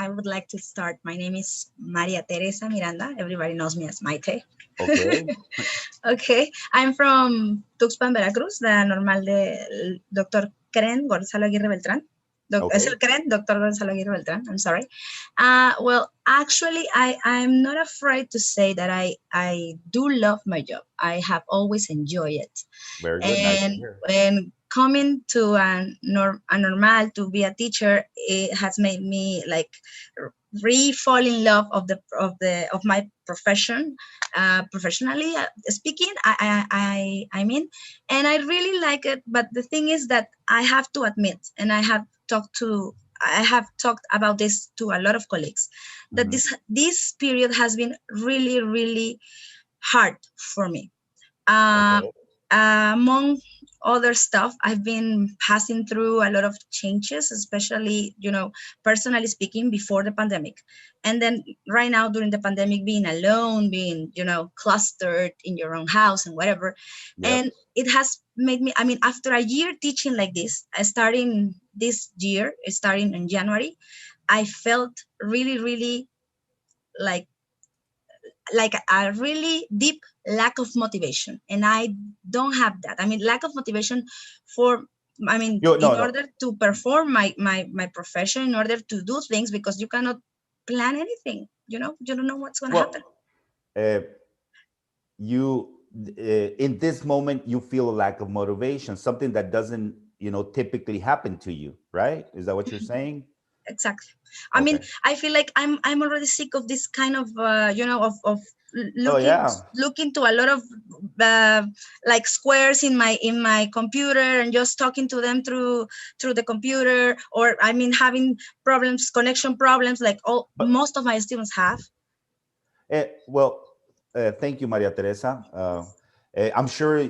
I would like to start. My name is Maria Teresa Miranda. Everybody knows me as Maite. Okay. Okay. I'm from Tuxpan, Veracruz, la normal de Dr. Keren Gonzalo Aguirre Beltrán. Es el Keren, Dr. Gonzalo Aguirre Beltrán. I'm sorry. Well, actually, I'm not afraid to say that I do love my job. I have always enjoyed it. Very good. Nice to hear. And coming to a normal to be a teacher, it has made me like fall in love of my profession, professionally speaking. I mean, and I really like it. But the thing is that I have to admit, and I have talked about this to a lot of colleagues, that this period has been really, really hard for me. Among other stuff, I've been passing through a lot of changes, especially, personally speaking, before the pandemic. And then right now during the pandemic, being alone, being, clustered in your own house and whatever. Yep. And it has made me, after a year teaching like this, starting this year, starting in January, I felt really, really like a really deep lack of motivation, and I don't have that. Lack of motivation for in order to perform my profession, in order to do things, because you cannot plan anything. You don't know what's going to happen. In this moment you feel a lack of motivation, something that doesn't typically happen to you, right? Is that what you're saying? Exactly. I feel like I'm already sick of this kind of of looking to a lot of like squares in my computer and just talking to them through the computer, or having connection problems like most of my students have. Thank you, Maria Teresa. I'm sure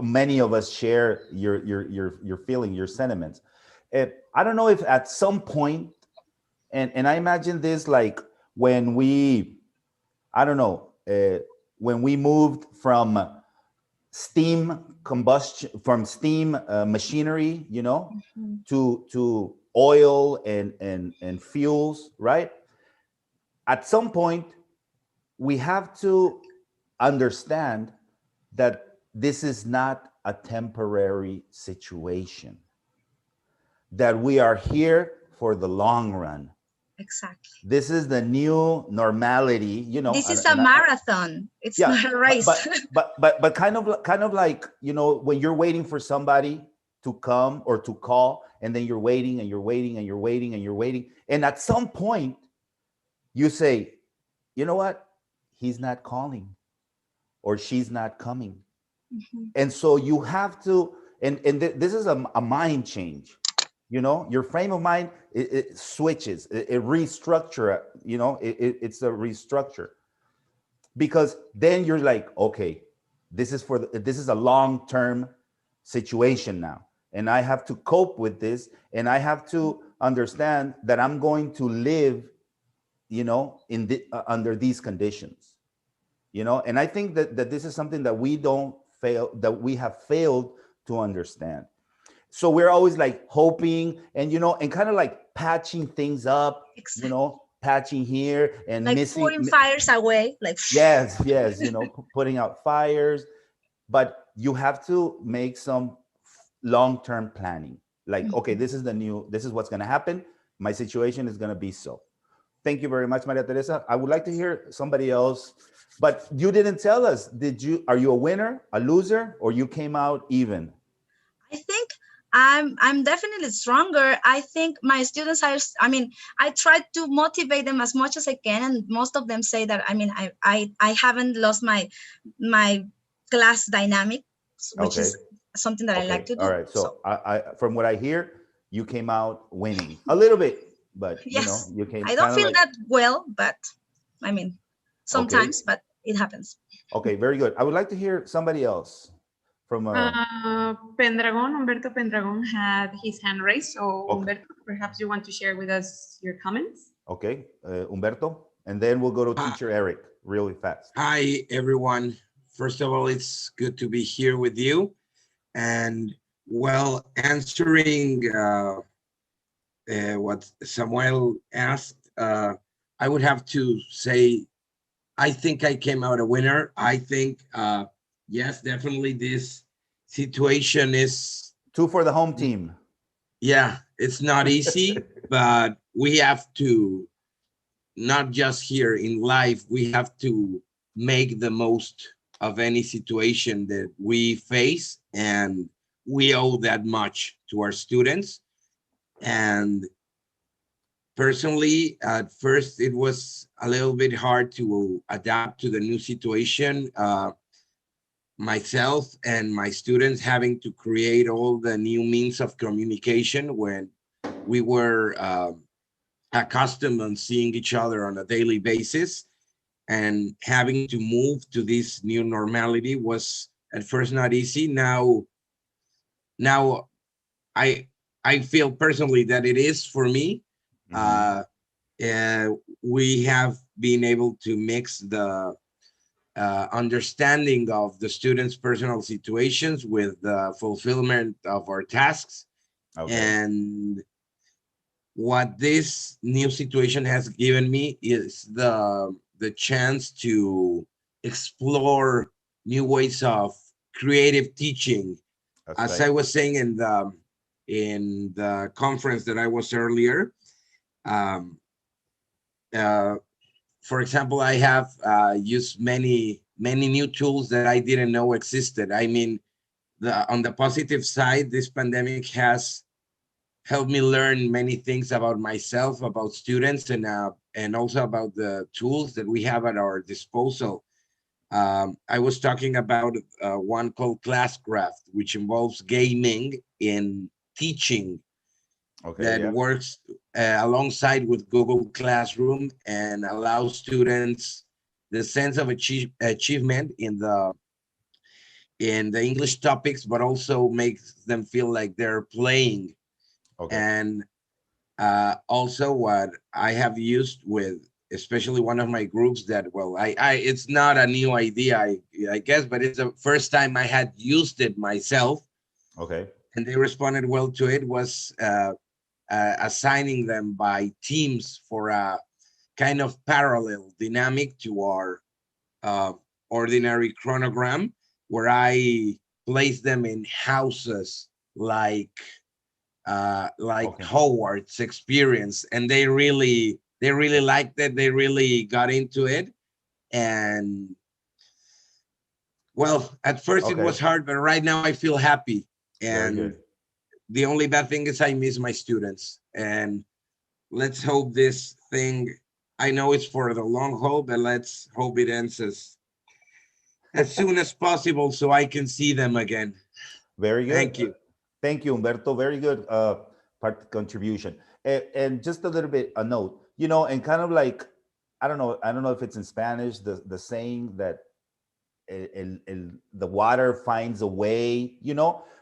many of us share your feeling, your sentiments. I don't know if at some point, and I imagine this like when we, when we moved from steam combustion, from steam machinery, to oil and fuels, right? At some point, we have to understand that this is not a temporary situation, that we are here for the long run. Exactly. This is the new normality, This is a marathon. It's not a race. But kind of like, when you're waiting for somebody to come or to call, and then you're waiting and you're waiting and you're waiting and you're waiting. And at some point you say, you know what? He's not calling or she's not coming. And so you have to, and this is a mind change. Your frame of mind, it switches, it restructure, it's a restructure, because then you're like, okay, this is a long-term situation now, and I have to cope with this, and I have to understand that I'm going to live, under these conditions, and I think that this is something that we have failed to understand. So we're always like hoping and, and kind of like patching things up, exactly. Patching here and like missing. Putting fires away. Like yes, putting out fires. But you have to make some long-term planning. Like, okay, this is what's going to happen. My situation is going to be so. Thank you very much, Maria Teresa. I would like to hear somebody else, but you didn't tell us. Are you a winner, a loser, or you came out even? I think I'm definitely stronger. I think my students I try to motivate them as much as I can, and most of them say that I haven't lost my class dynamic, which is something that I like to do. All right. So I from what I hear, you came out winning a little bit, but yes, you came. I don't feel that well, but sometimes, but it happens. Okay, very good. I would like to hear somebody else. From Pendragon, Humberto Pendragon had his hand raised. So Humberto, perhaps you want to share with us your comments? Okay, Humberto, and then we'll go to teacher Eric really fast. Hi, everyone. First of all, it's good to be here with you. And well, answering what Samuel asked, I would have to say, I think I came out a winner. I think, yes, definitely this situation is, Two for the home team. yeah, it's not easy, but we have to, not just here in life, we have to make the most of any situation that we face, and we owe that much to our students. And personally, at first it was a little bit hard to adapt to the new situation. Myself and my students having to create all the new means of communication when we were accustomed on seeing each other on a daily basis, and having to move to this new normality was at first not easy. Now I I feel personally that it is for me. Mhm. Uh, we have been able to mix the understanding of the students' personal situations with the fulfillment of our tasks. Okay. And what this new situation has given me is the chance to explore new ways of creative teaching. That's As I right. was saying in the conference that I was earlier, um, uh, for example, I have used many new tools that I didn't know existed. I mean, on the positive side, this pandemic has helped me learn many things about myself, about students, and also about the tools that we have at our disposal. I was talking about one called Classcraft, which involves gaming in teaching, Okay. that Yeah. works alongside with Google Classroom and allows students the sense of achievement in the English topics, but also makes them feel like they're playing. Okay. And also what I have used with, especially one of my groups that, well, I it's not a new idea, I guess, but it's the first time I had used it myself, Okay. and they responded well to it, was assigning them by teams for a kind of parallel dynamic to our uh, ordinary chronogram, where I place them in houses like Okay. Howard's experience, and they really liked it. They really got into it, and well, at first it Okay. was hard, but right now I feel happy. Very And good. the only bad thing is I miss my students, and let's hope this thing. I know it's for the long haul, but let's hope it ends as soon as possible so I can see them again. Very good. Thank you. Thank you, Humberto. Very good contribution. And just a little bit a note, and kind of like, I don't know if it's in Spanish, the saying that the water finds a way.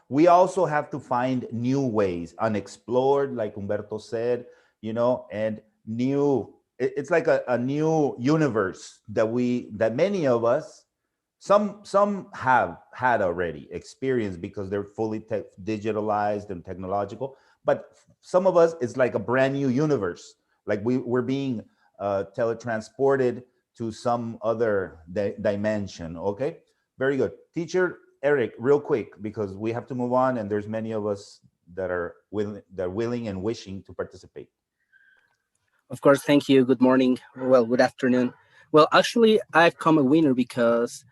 We also have to find new ways, unexplored, like Humberto said, and new. It's like a new universe that many of us, some have had already experienced because they're fully digitalized and technological, but some of us, it's like a brand new universe, like we're being teletransported to some other dimension. Okay, very good. Teacher Eric, real quick, because we have to move on and there's many of us that are willing and wishing to participate. Of course, thank you. Good morning. Well, good afternoon. Well, actually, I've come a winner because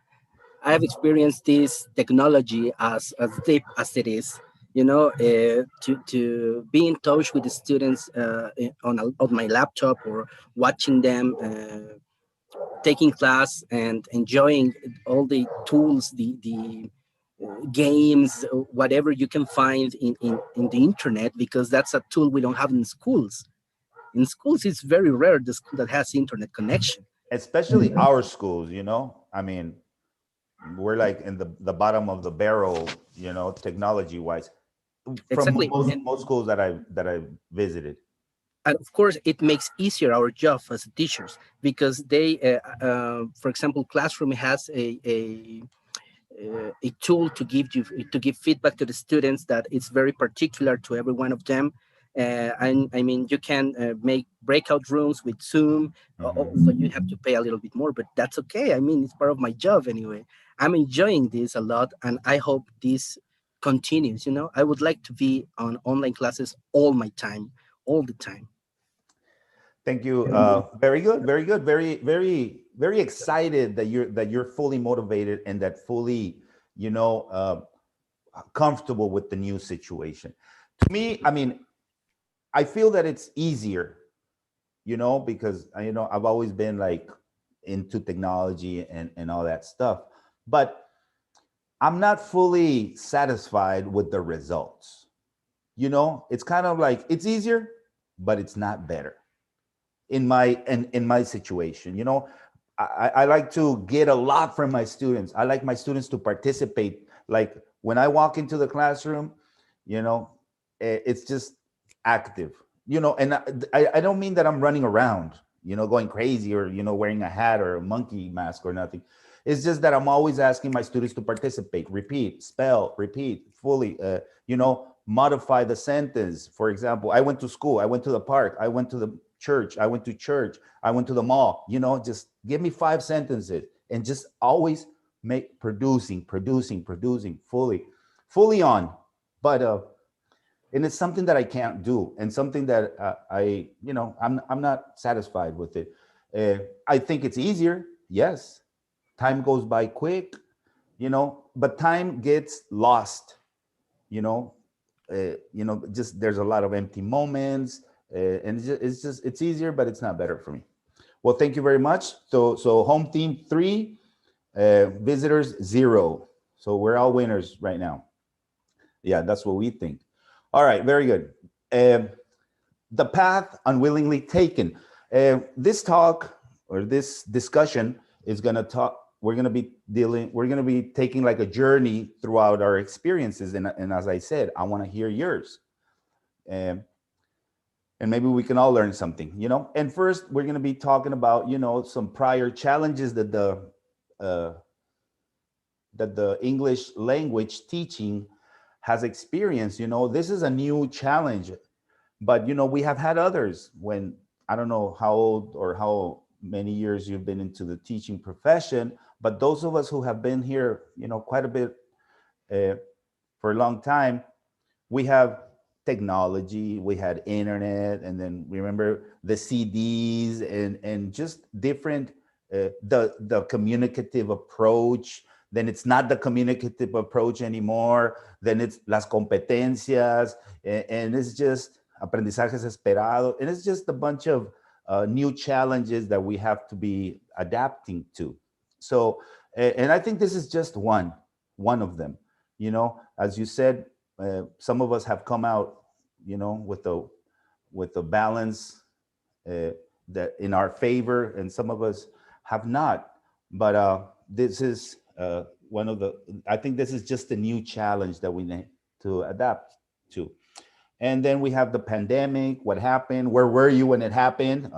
I've experienced this technology as deep as it is. To be in touch with the students on my laptop or watching them taking class and enjoying all the tools, the games, whatever you can find in the internet, because that's a tool we don't have in schools. In schools, it's very rare the school that has internet connection. Especially our schools, I mean, we're like in the bottom of the barrel, technology wise, from Exactly. most schools that I visited. And of course, it makes easier our job as teachers because for example, classroom has a tool to give feedback to the students that it's very particular to every one of them, I mean, you can make breakout rooms with Zoom, although you have to pay a little bit more, but that's okay. I mean, it's part of my job anyway. I'm enjoying this a lot, and I hope this continues. You know, I would like to be on online classes all my time, all the time. Thank you. Very good. Very good. Very, very, very excited that you're fully motivated and that fully, you know, comfortable with the new situation. To me, I mean, I feel that it's easier, you know, because you know I've always been like into technology and all that stuff, but I'm not fully satisfied with the results. You know, it's kind of like it's easier, but it's not better in my situation. You know, I like to get a lot from my students. I like my students to participate. Like when I walk into the classroom, you know, it's just active. You know, and I don't mean that I'm running around, you know, going crazy or you know wearing a hat or a monkey mask or nothing. It's just that I'm always asking my students to participate, repeat, spell, repeat, fully, you know, modify the sentence. For example, I went to school, I went to the park, I went to the church, I went to church, I went to the mall, you know, just give me 5 sentences and just always make producing fully on. But and it's something that I can't do and something that you know, I'm not satisfied with it. I think it's easier. Yes. Time goes by quick, you know, but time gets lost, you know, just there's a lot of empty moments, and it's easier, but it's not better for me. Well, thank you very much. So home team 3, visitors 0. So we're all winners right now. Yeah, that's what we think. All right, very good. The path unwillingly taken. This talk or this discussion is going to talk. We're going to be taking like a journey throughout our experiences. And as I said, I want to hear yours. And maybe we can all learn something, you know. And first, we're going to be talking about, you know, some prior challenges that the English language teaching has experienced. You know, this is a new challenge, but you know, we have had others. When I don't know how old or how many years you've been into the teaching profession, but those of us who have been here, you know, quite a bit for a long time, we have technology, we had internet, and then remember the CDs and just different the communicative approach. Then it's not the communicative approach anymore. Then it's las competencias, and it's just aprendizajes esperado, and it's just a bunch of new challenges that we have to be adapting to. So, and I think this is just one of them. You know, as you said, some of us have come out, you know, with the balance that in our favor, and some of us have not. But this is one of the. I think this is just a new challenge that we need to adapt to. And then we have the pandemic. What happened? Where were you when it happened?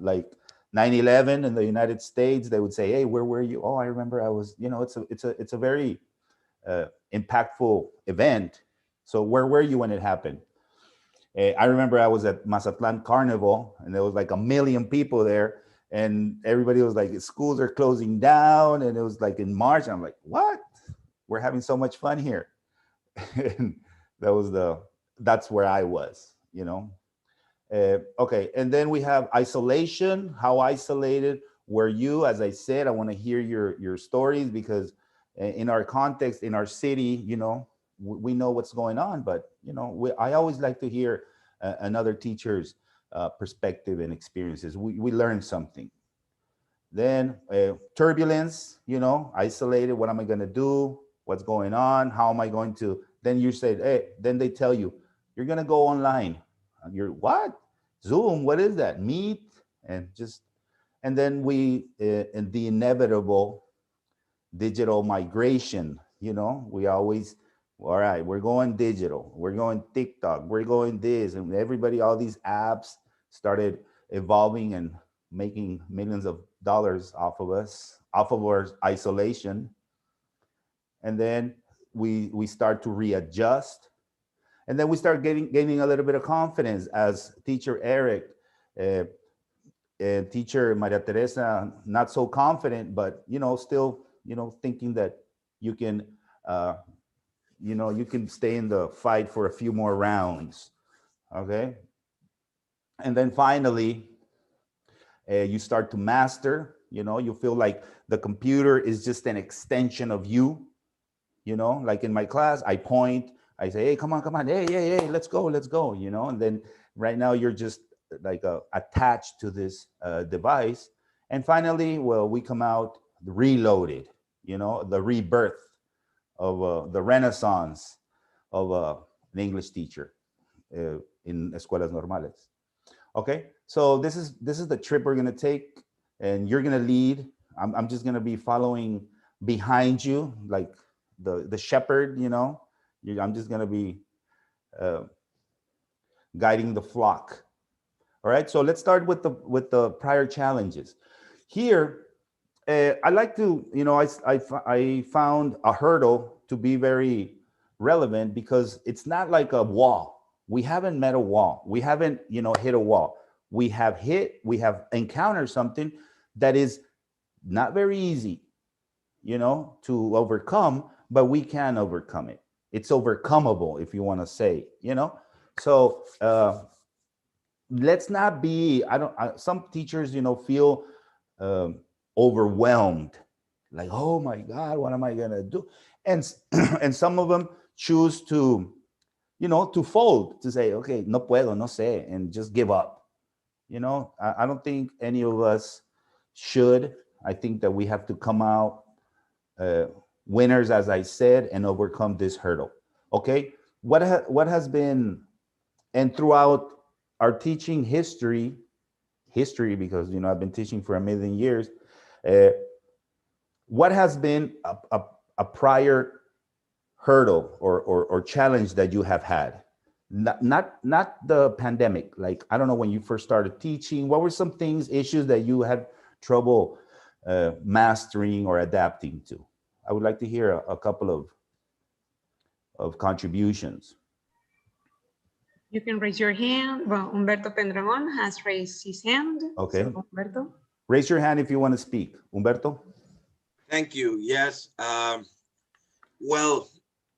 Like 9/11 in the United States, they would say, "Hey, where were you?" Oh, I remember I was. You know, it's a very impactful event. So where were you when it happened? I remember I was at Mazatlan Carnival, and there was like 1 million people there, and everybody was like, "Schools are closing down," and it was like in March. And I'm like, "What? We're having so much fun here." And that's where I was, you know. Okay, and then we have isolation. How isolated were you? As I said, I want to hear your stories, because in our context, in our city, you know, we know what's going on, but you know, I always like to hear another teacher's perspective and experiences. We learn something. Then turbulence, you know, isolated. What am I going to do? What's going on? How am I going to? Then you say, hey, then they tell you, you're going to go online. You're what? Zoom, what is that? Meet? And then we, in the inevitable digital migration, you know, we always, all right, we're going digital, we're going TikTok, we're going this, and everybody, all these apps started evolving and making millions of dollars off of us, off of our isolation. And then we start to readjust. And then we start gaining a little bit of confidence as teacher Eric uh, and teacher Maria Teresa, not so confident, but, still, thinking that you can, you can stay in the fight for a few more rounds. Okay. And then finally, you start to master, you feel like the computer is just an extension of you, like in my class, I point, I say, hey, come on, hey, let's go, and then right now you're just like attached to this device. And finally, well, we come out reloaded, the rebirth of the renaissance of an English teacher in escuelas normales. Okay, so this is the trip we're gonna take, and you're gonna lead. I'm just gonna be following behind you, like the shepherd. I'm just gonna be guiding the flock. All right, so let's start with the prior challenges. Here, I like to, I found a hurdle to be very relevant because it's not like a wall. We haven't met a wall. We haven't, hit a wall. We have encountered something that is not very easy, to overcome, but we can overcome it. It's overcomable, if you want to say, So let's not be, some teachers, feel overwhelmed, like, oh my God, what am I gonna do? And and some of them choose to, to fold, to say, okay, no puedo, no sé, and just give up. I don't think any of us should. I think that we have to come out winners, as I said, and overcome this hurdle. Okay, what has been, and throughout our teaching history, because I've been teaching for 1,000,000 years. What has been a prior hurdle or challenge that you have had? Not the pandemic. Like, I don't know, when you first started teaching, what were some issues that you had trouble mastering or adapting to? I would like to hear a couple of contributions. You can raise your hand. Well, Humberto Pendragon has raised his hand. Okay. So, Humberto. Raise your hand if you want to speak. Humberto? Thank you. Yes. Well,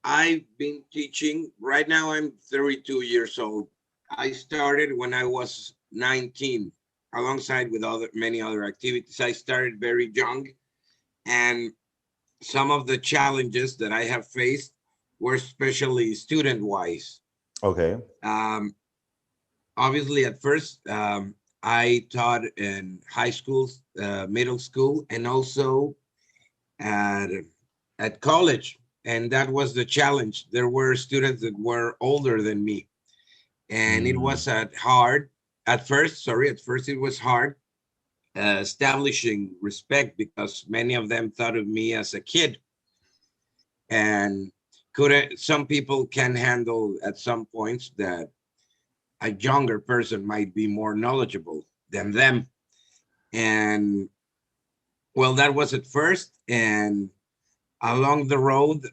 I've been teaching. Right now, I'm 32 years old. I started when I was 19, alongside with many other activities. I started very young, and some of the challenges that I have faced were especially student-wise. Okay. Obviously, at first, I taught in high school, middle school, and also at college. And that was the challenge. There were students that were older than me. And it was hard. At first, it was hard establishing respect, because many of them thought of me as a kid. And some people can handle at some points that a younger person might be more knowledgeable than them. And well, that was at first. And along the road,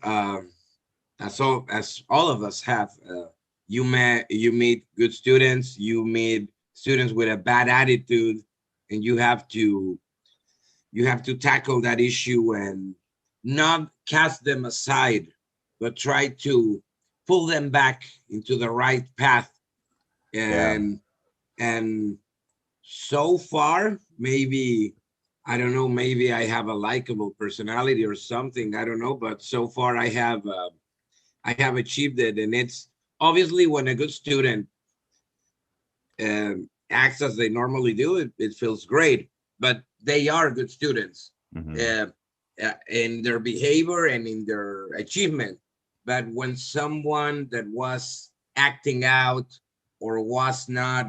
as all of us have, you meet good students, you meet students with a bad attitude, and you have to tackle that issue and not cast them aside, but try to pull them back into the right path. And so far, maybe, I don't know, maybe I have a likable personality or something, I don't know, but so far I have achieved it. And it's obviously, when a good student acts as they normally do, it feels great, but they are good students in their behavior and in their achievement. But when someone that was acting out or was not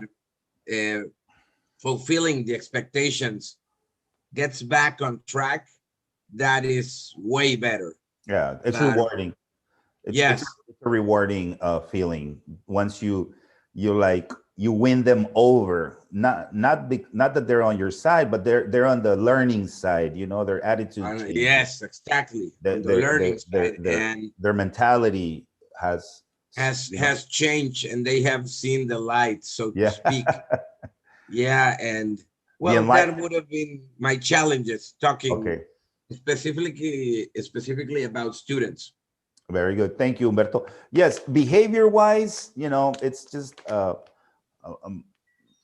fulfilling the expectations gets back on track, that is way better. Yeah, it's rewarding. Yes, it's a rewarding feeling once you win them over. Not that they're on your side, but they're on the learning side. Their attitude. Yes, exactly. The learning side, and their mentality has has changed, and they have seen the light, so to Yeah. speak. Yeah, and The well, that would have been my challenges talking Okay. specifically about students. Very good. Thank you, Humberto. Yes, behavior wise, it's just um,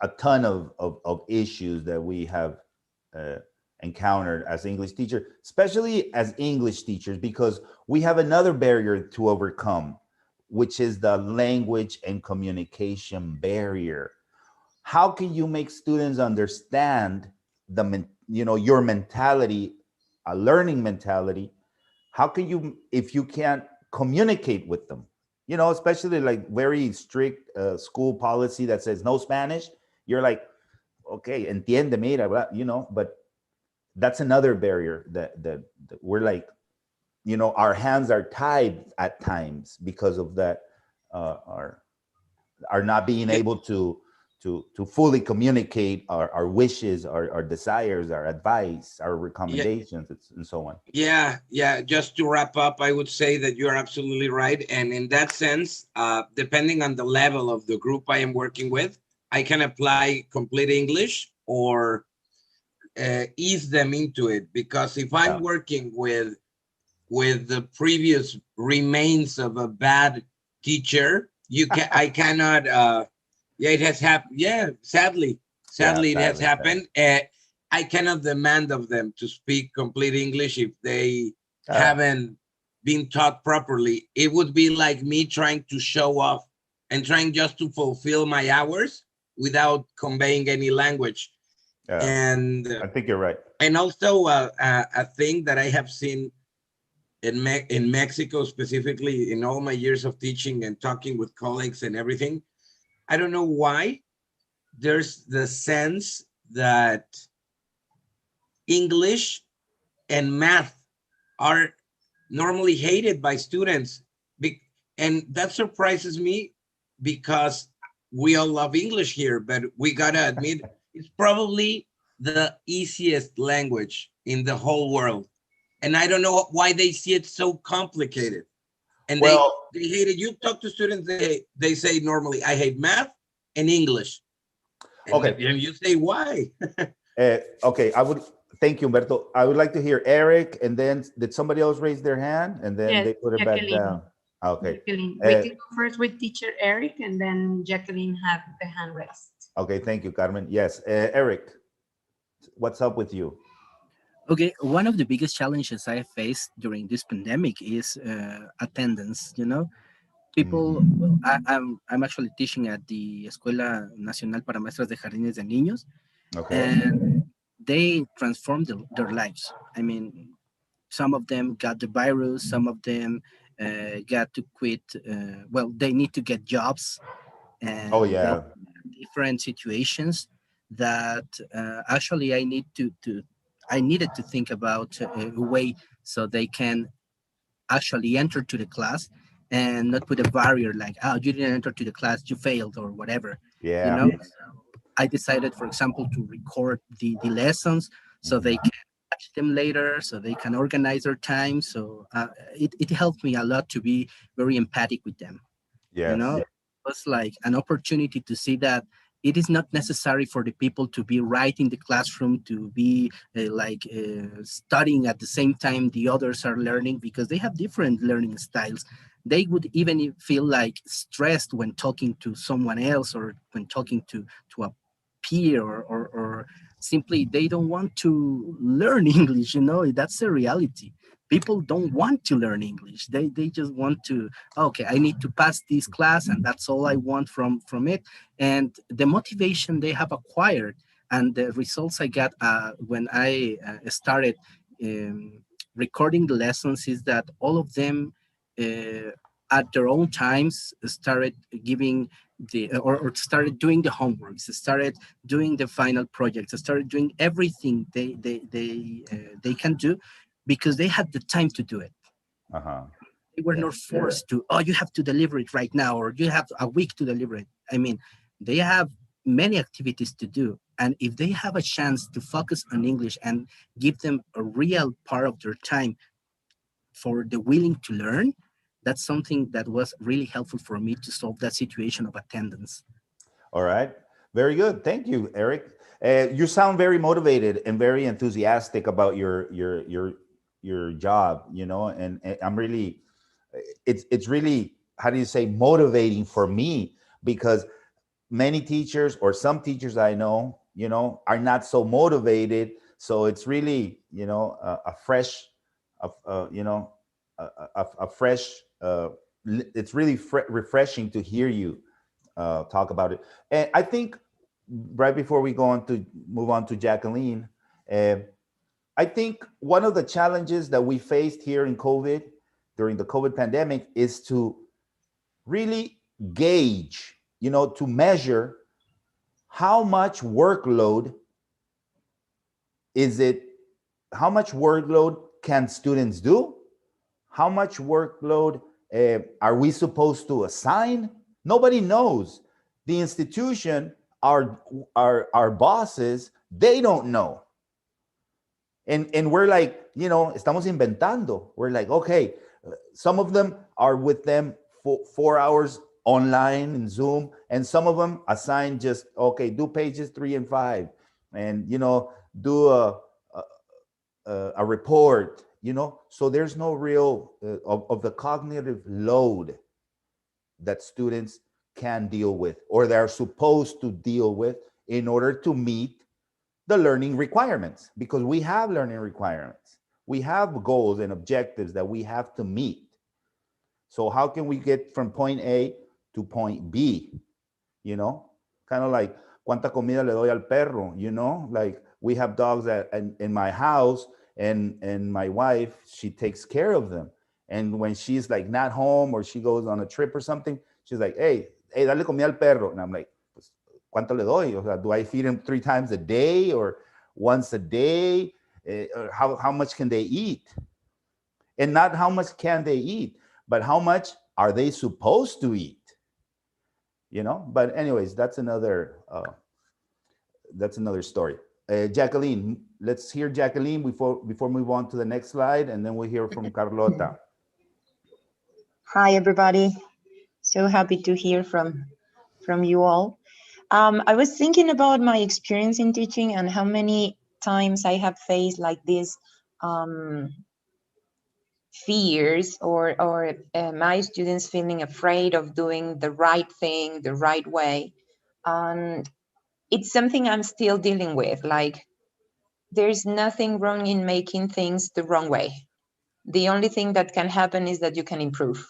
a ton of issues that we have uh, encountered as English teachers, especially as English teachers, because we have another barrier to overcome, which is the language and communication barrier. How can you make students understand your mentality, a learning mentality? How can you, if you can't communicate with them, especially like very strict school policy that says no Spanish? You're like, okay, entiende, mira, but that's another barrier that we're like, our hands are tied at times because of that, our not being Yeah, able to fully communicate our wishes, our desires, our advice, our yeah, recommendations, and so on. yeah. Just to wrap up, I would say that you are absolutely right. And in that sense, depending on the level of the group I am working with, I can apply complete English or ease them into it. Because if I'm Yeah. working with the previous remains of a bad teacher, I cannot. Yeah, it has happened. Yeah, Yeah, sadly, it has sadly. happened. I cannot demand of them to speak complete English if they Yeah. haven't been taught properly. It would be like me trying to show off and trying just to fulfill my hours without conveying any language. Yeah, And I think you're right. also a thing that I have seen in Mexico, specifically in all my years of teaching and talking with colleagues and everything. I don't know why there's the sense that English and math are normally hated by students. And that surprises me because we all love English here, but we gotta admit it's probably the easiest language in the whole world. And I don't know why they see it so complicated. And Well, they hate it. You talk to students, they say normally, I hate math and English. And okay. you say why? Okay, I would thank you, Humberto. I would like to hear Eric, and then did somebody else raise their hand, and then Yes, they put it back Jacqueline. down? Okay. Jacqueline. We Uh, can go first with teacher Eric, and then Jacqueline had the hand raised. okay, thank you, Carmen. Yes, Eric, what's up with you? Okay, one of the biggest challenges I faced during this pandemic is attendance. People. Well, I'm actually teaching at the Escuela Nacional para Maestras de Jardines de Niños, Okay. and they transformed their lives. I mean, some of them got the virus, some of them got to quit. Well, they need to get jobs, Oh and yeah. different situations that actually I needed to think about a way so they can actually enter to the class and not put a barrier like, oh, you didn't enter to the class, you failed or whatever. you Yeah. know I decided, for example, to record the lessons so Mhm. they can watch them later, so they can organize their time. So it helped me a lot to be very empathic with them. Yes. It was like an opportunity to see that it is not necessary for the people to be right in the classroom, to be studying at the same time the others are learning, because they have different learning styles. They would even feel like stressed when talking to someone else, or when talking to a peer, or simply they don't want to learn English. That's the reality. People don't want to learn English. They just want to, okay, I need to pass this class, and that's all I want from it. And the motivation they have acquired, and the results I got when I started recording the lessons, is that all of them at their own times started giving or started doing the homeworks, started doing the final projects, started doing everything they can do, because they had the time to do it. Uh-huh. They were Yeah. not forced to, oh, you have to deliver it right now, or you have a week to deliver it. I mean, they have many activities to do. And if they have a chance to focus on English and give them a real part of their time for the willing to learn, that's something that was really helpful for me to solve that situation of attendance. All right. Very good. Thank you, Eric. You sound very motivated and very enthusiastic about your job, you know, and I'm really, it's really, how do you say, motivating for me, because many teachers, or some teachers I know, you know, are not so motivated. So it's really, you know, a fresh, you know, a fresh, it's really refreshing to hear you talk about it. And I think right before we go on to move on to Jacqueline, uh, I think one of the challenges that we faced here in COVID, during the COVID pandemic, is to really gauge, you know, to measure how much workload is it, how much workload can students do? How much workload are we supposed to assign? Nobody knows. The institution, our bosses, they don't know. And we're like, you know, estamos inventando. We're like, okay, some of them are with them for 4 hours online in Zoom, and some of them assign just, okay, do pages 3 and 5, and, you know, do a report, you know. So there's no real of the cognitive load that students can deal with, or they're supposed to deal with, in order to meet the learning requirements, because we have learning requirements. We have goals and objectives that we have to meet. So how can we get from point A to point B? You know, kind of like, ¿cuánta comida le doy al perro? You know, like, we have dogs in my house, and my wife, she takes care of them. And when she's like not home, or she goes on a trip or something, she's like, hey, dale comida al perro. And I'm like, pues, ¿cuánto le doy? O sea, do I feed him 3 times a day or once a day? How much can they eat? And not how much can they eat, but how much are they supposed to eat? You know. But anyways, that's another story. Jacqueline, let's hear Jacqueline before we move on to the next slide, and then we'll hear from Carlota. Hi, everybody. So happy to hear from you all. I was thinking about my experience in teaching and how many times I have faced like these fears, or my students feeling afraid of doing the right thing the right way. And it's something I'm still dealing with. Like, there's nothing wrong in making things the wrong way. The only thing that can happen is that you can improve.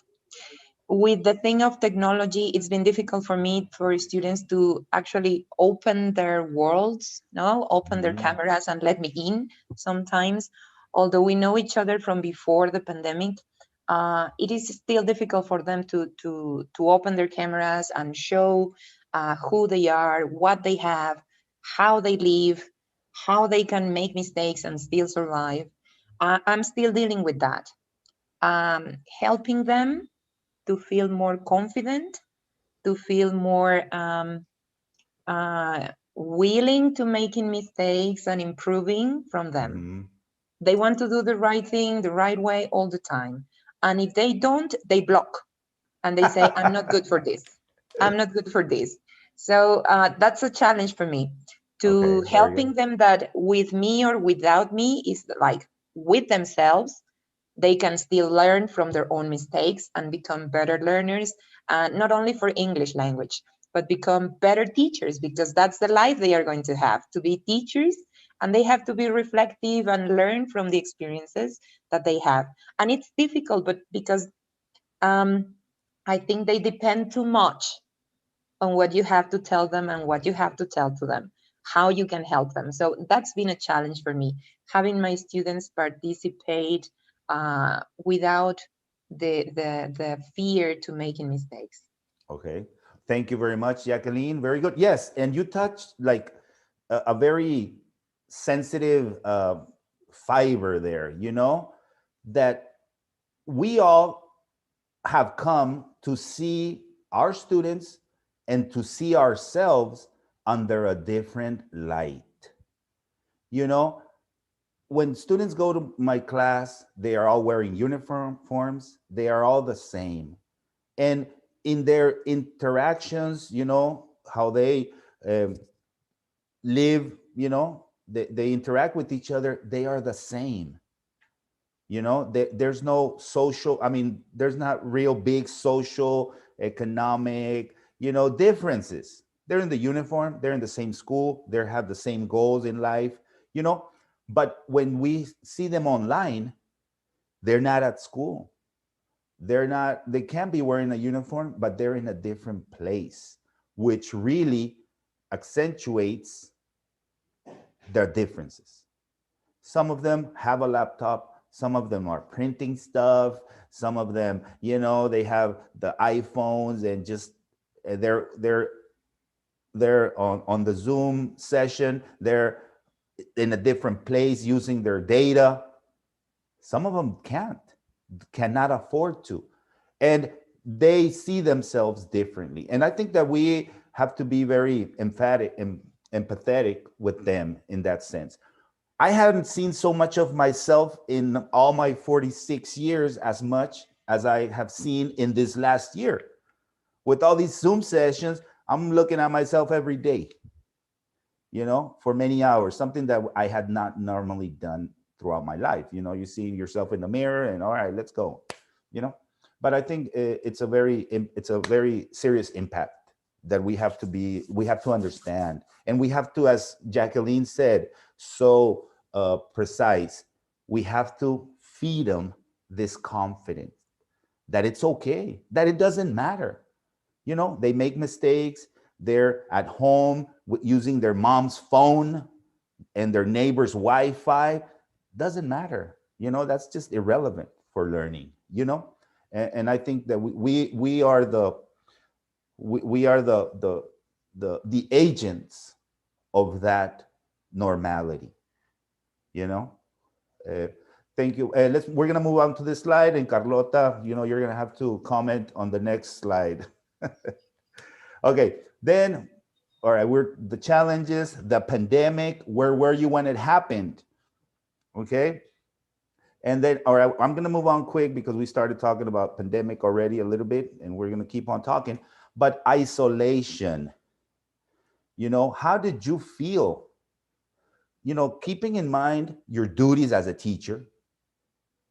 With the thing of technology, it's been difficult for me, for students to actually open their worlds, open their cameras and let me in sometimes. Although we know each other from before the pandemic, it is still difficult for them to open their cameras and show who they are, what they have, how they live, how they can make mistakes and still survive. I'm still dealing with that. Helping them to feel more confident, to feel more willing to making mistakes and improving from them. They want to do the right thing the right way all the time. And if they don't, they block. And they say, I'm not good for this. I'm not good for this. So that's a challenge for me. To helping them that with me or without me is like with themselves, they can still learn from their own mistakes and become better learners, not only for English language, but become better teachers, because that's the life they are going to have, to be teachers, and they have to be reflective and learn from the experiences that they have. And it's difficult, but because I think they depend too much on what you have to tell them and what you have to tell to them, how you can help them. So that's been a challenge for me, having my students participate without the fear to making mistakes. Okay, thank you very much, Jacqueline. Very good. Yes, and you touched like a very sensitive fiber there, you know, that we all have come to see our students and to see ourselves under a different light. You know, when students go to my class, they are all wearing uniforms. They are all the same. And in their interactions, you know, how they live, you know, they interact with each other, they are the same. You know, there's no social, I mean, there's not real big social, economic, you know, differences. They're in the uniform, they're in the same school, they have the same goals in life, you know. But when we see them online, they're not at school. They're not, they can be wearing a uniform, but they're in a different place, which really accentuates their differences. Some of them have a laptop, some of them are printing stuff, some of them, you know, they have the iPhones and just they're on the Zoom session, they're in a different place using their data. Some of them cannot afford to. And they see themselves differently. And I think that we have to be very emphatic and empathetic with them in that sense. I haven't seen so much of myself in all my 46 years as much as I have seen in this last year. With all these Zoom sessions, I'm looking at myself every day, you know, for many hours, something that I had not normally done throughout my life. You know, you see yourself in the mirror and all right, let's go, you know. But I think it's a very serious impact that we have to understand. And we have to, as Jacqueline said, so precise, we have to feed them this confidence that it's okay, that it doesn't matter. You know, they make mistakes, they're at home using their mom's phone and their neighbor's Wi-Fi, doesn't matter. You know, that's just irrelevant for learning, you know. And I think that we are the agents of that normality, you know. Thank you. We're gonna move on to this slide, and Carlota, you know, you're gonna have to comment on the next slide. Okay, then, all right, we're the challenges, the pandemic, where were you when it happened? Okay. And then, all right, I'm gonna move on quick because we started talking about pandemic already a little bit, and we're gonna keep on talking. But isolation, you know, how did you feel? You know, keeping in mind your duties as a teacher,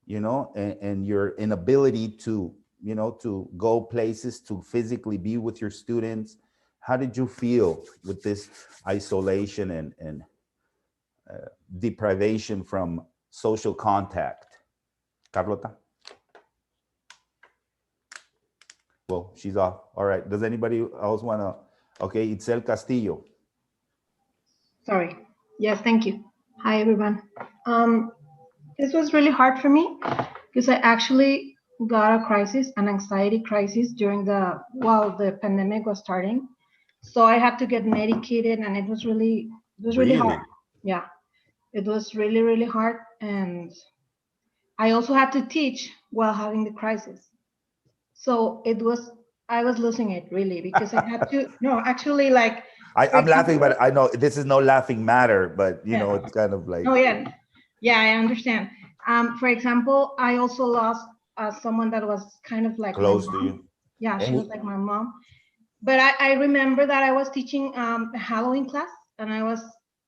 you know, and your inability to, you know, to go places, to physically be with your students. How did you feel with this isolation and deprivation from social contact? Carlota? Well, she's off. All right. Does anybody else want to? Okay, Itzel Castillo. Sorry. Yes, thank you. Hi, everyone. This was really hard for me because I actually got a crisis, an anxiety crisis while the pandemic was starting. So I had to get medicated, and it was really hard. Yeah, it was really, really hard. And I also had to teach while having the crisis. So I was losing it really because I had to, no, actually like. I'm laughing, but I know this is no laughing matter, but you know, it's kind of like. Oh yeah. Yeah, I understand. For example, I also lost someone that was kind of like close to you. Yeah, she was like my mom. But I remember that I was teaching a Halloween class, and I was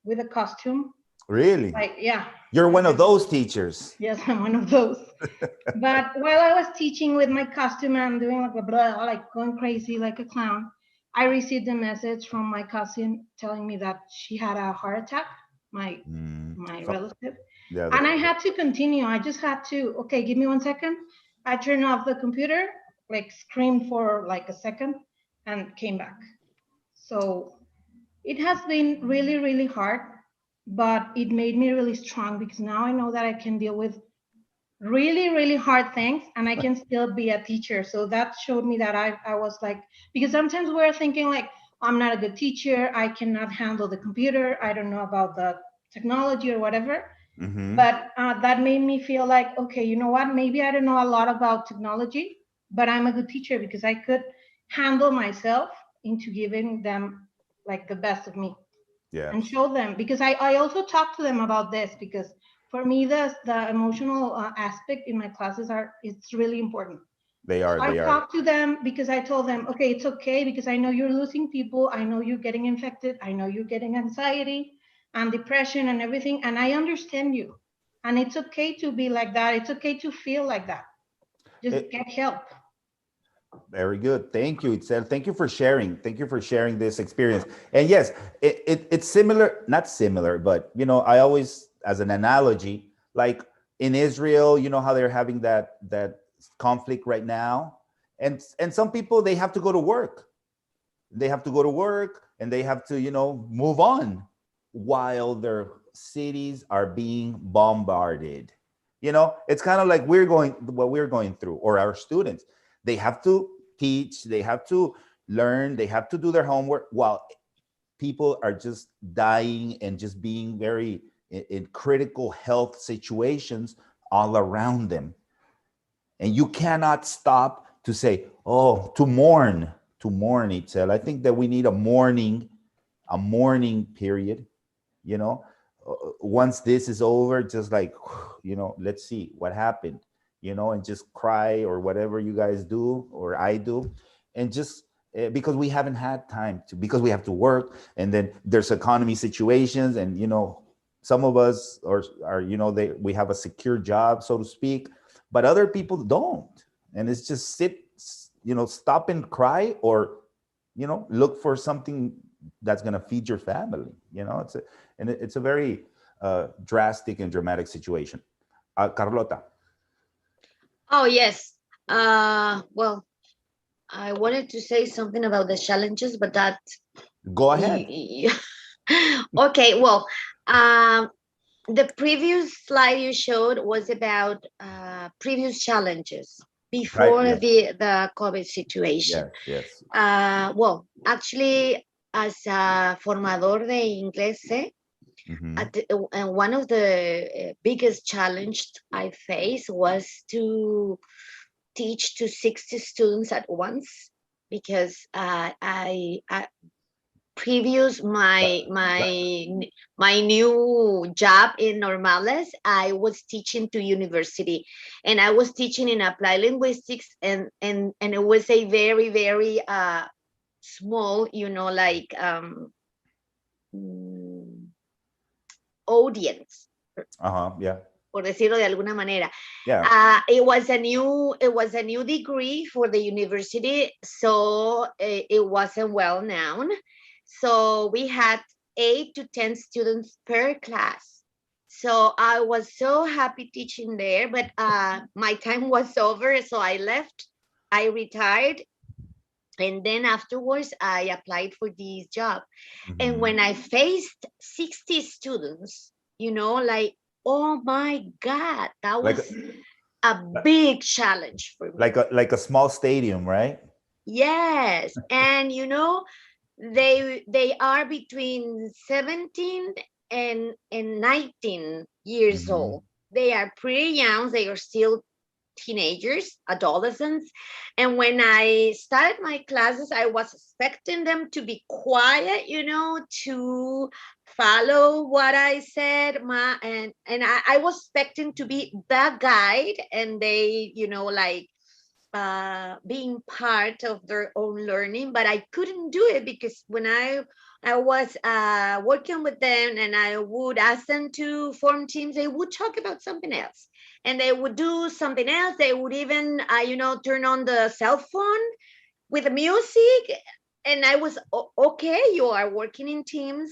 with a costume. Really? Like, yeah. You're one of those teachers. Yes, I'm one of those. But while I was teaching with my costume and doing like blah, like going crazy like a clown, I received a message from my cousin telling me that she had a heart attack, my relative. Yeah, and I had to continue. I just had to, okay, give me 1 second. I turned off the computer, like screamed for like a second, and came back. So it has been really, really hard, but it made me really strong because now I know that I can deal with really, really hard things and I can still be a teacher. So that showed me that I was like, because sometimes we're thinking like, I'm not a good teacher, I cannot handle the computer, I don't know about the technology or whatever. Mm-hmm. But that made me feel like, okay, you know what, maybe I don't know a lot about technology, but I'm a good teacher because I could handle myself into giving them like the best of me. Yeah. And show them, because I also talked to them about this, because for me, the emotional aspect in my classes it's really important. They are. I They are. talk to them because I told them, okay, it's okay because I know you're losing people. I know you're getting infected. I know you're getting anxiety and depression and everything. And I understand you. And it's okay to be like that. It's okay to feel like that. Just get help. Very good. Thank you, Itzel. Thank you for sharing. Thank you for sharing this experience. And yes, it's similar, not similar, but you know, I always, as an analogy, like in Israel, you know how they're having that conflict right now, and some people, they have to go to work. They have to go to work and they have to, you know, move on while their cities are being bombarded. You know, it's kind of like what we're going through, or our students. They have to teach, they have to learn, they have to do their homework while people are just dying and just being very in critical health situations all around them. And you cannot stop to say, oh, to mourn, Itzel. I think that we need a mourning period, you know, once this is over, just like, you know, let's see what happened, you know, and just cry or whatever you guys do or I do. And just because we haven't had time to, because we have to work, and then there's economy situations, and, you know, some of us are you know, we have a secure job, so to speak, but other people don't. And it's just you know, stop and cry, or, you know, look for something that's going to feed your family. You know, it's a very drastic and dramatic situation. Carlota. Oh, yes. Well, I wanted to say something about the challenges, but that. Go ahead. Okay, well, the previous slide you showed was about previous challenges before, right, the COVID situation. Yes. Well, actually, as a formador de inglés, and one of the biggest challenge I faced was to teach to 60 students at once, because I previous my new job in Normales, I was teaching to university, and I was teaching in applied linguistics, and it was a very, very small, you know, like audience. Yeah. Por decirlo de alguna manera. Yeah. It was a new degree for the university, so it wasn't well known. So we had 8 to 10 students per class. So I was so happy teaching there, but my time was over, so I left. I retired, and then afterwards I applied for this job. And when I faced 60 students, you know, like, oh my God, that was a big challenge for me. Like a small stadium, right? Yes. And, you know, they are between 17 and 19 years old. They are pretty young. They are still teenagers, adolescents. And when I started my classes, I was expecting them to be quiet, you know, to follow what I said. And I was expecting to be the guide, and they, you know, like being part of their own learning. But I couldn't do it, because when I was working with them and I would ask them to form teams, they would talk about something else, and they would do something else. They would even, you know, turn on the cell phone with the music. And I was, okay, you are working in teams.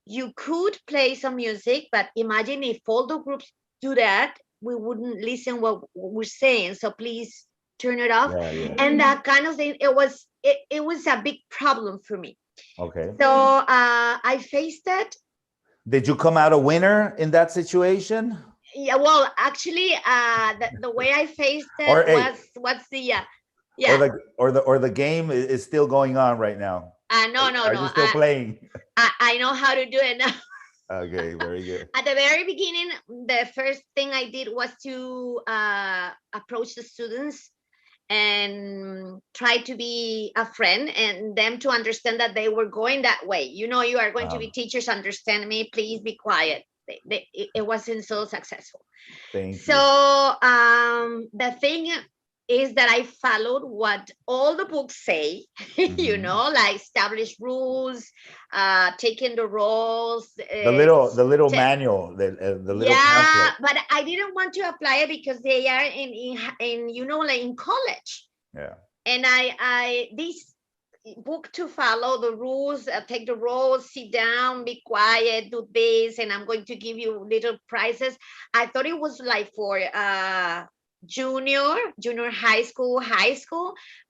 You could play some music, but imagine if all the groups do that, we wouldn't listen what we're saying. So please turn it off. Yeah. And that kind of thing, it was a big problem for me. Okay. So I faced that. Did you come out a winner in that situation? Yeah, well, actually, the way I faced it was the or the game is still going on right now. No. Are you still playing? I know how to do it now. Okay, very good. At the very beginning, the first thing I did was to approach the students and try to be a friend, and them to understand that they were going that way. You know, you are going to be teachers, understand me, please be quiet. it wasn't so successful. Thank So you. the thing is that I followed what all the books say, you know, like established rules, taking the roles. The little manual, the little yeah, pamphlet. but I didn't want to apply it because they are in you know, like in college. Yeah. And I this book to follow the rules, take the roles, sit down, be quiet, do this, and I'm going to give you little prizes. I thought it was like for junior high school,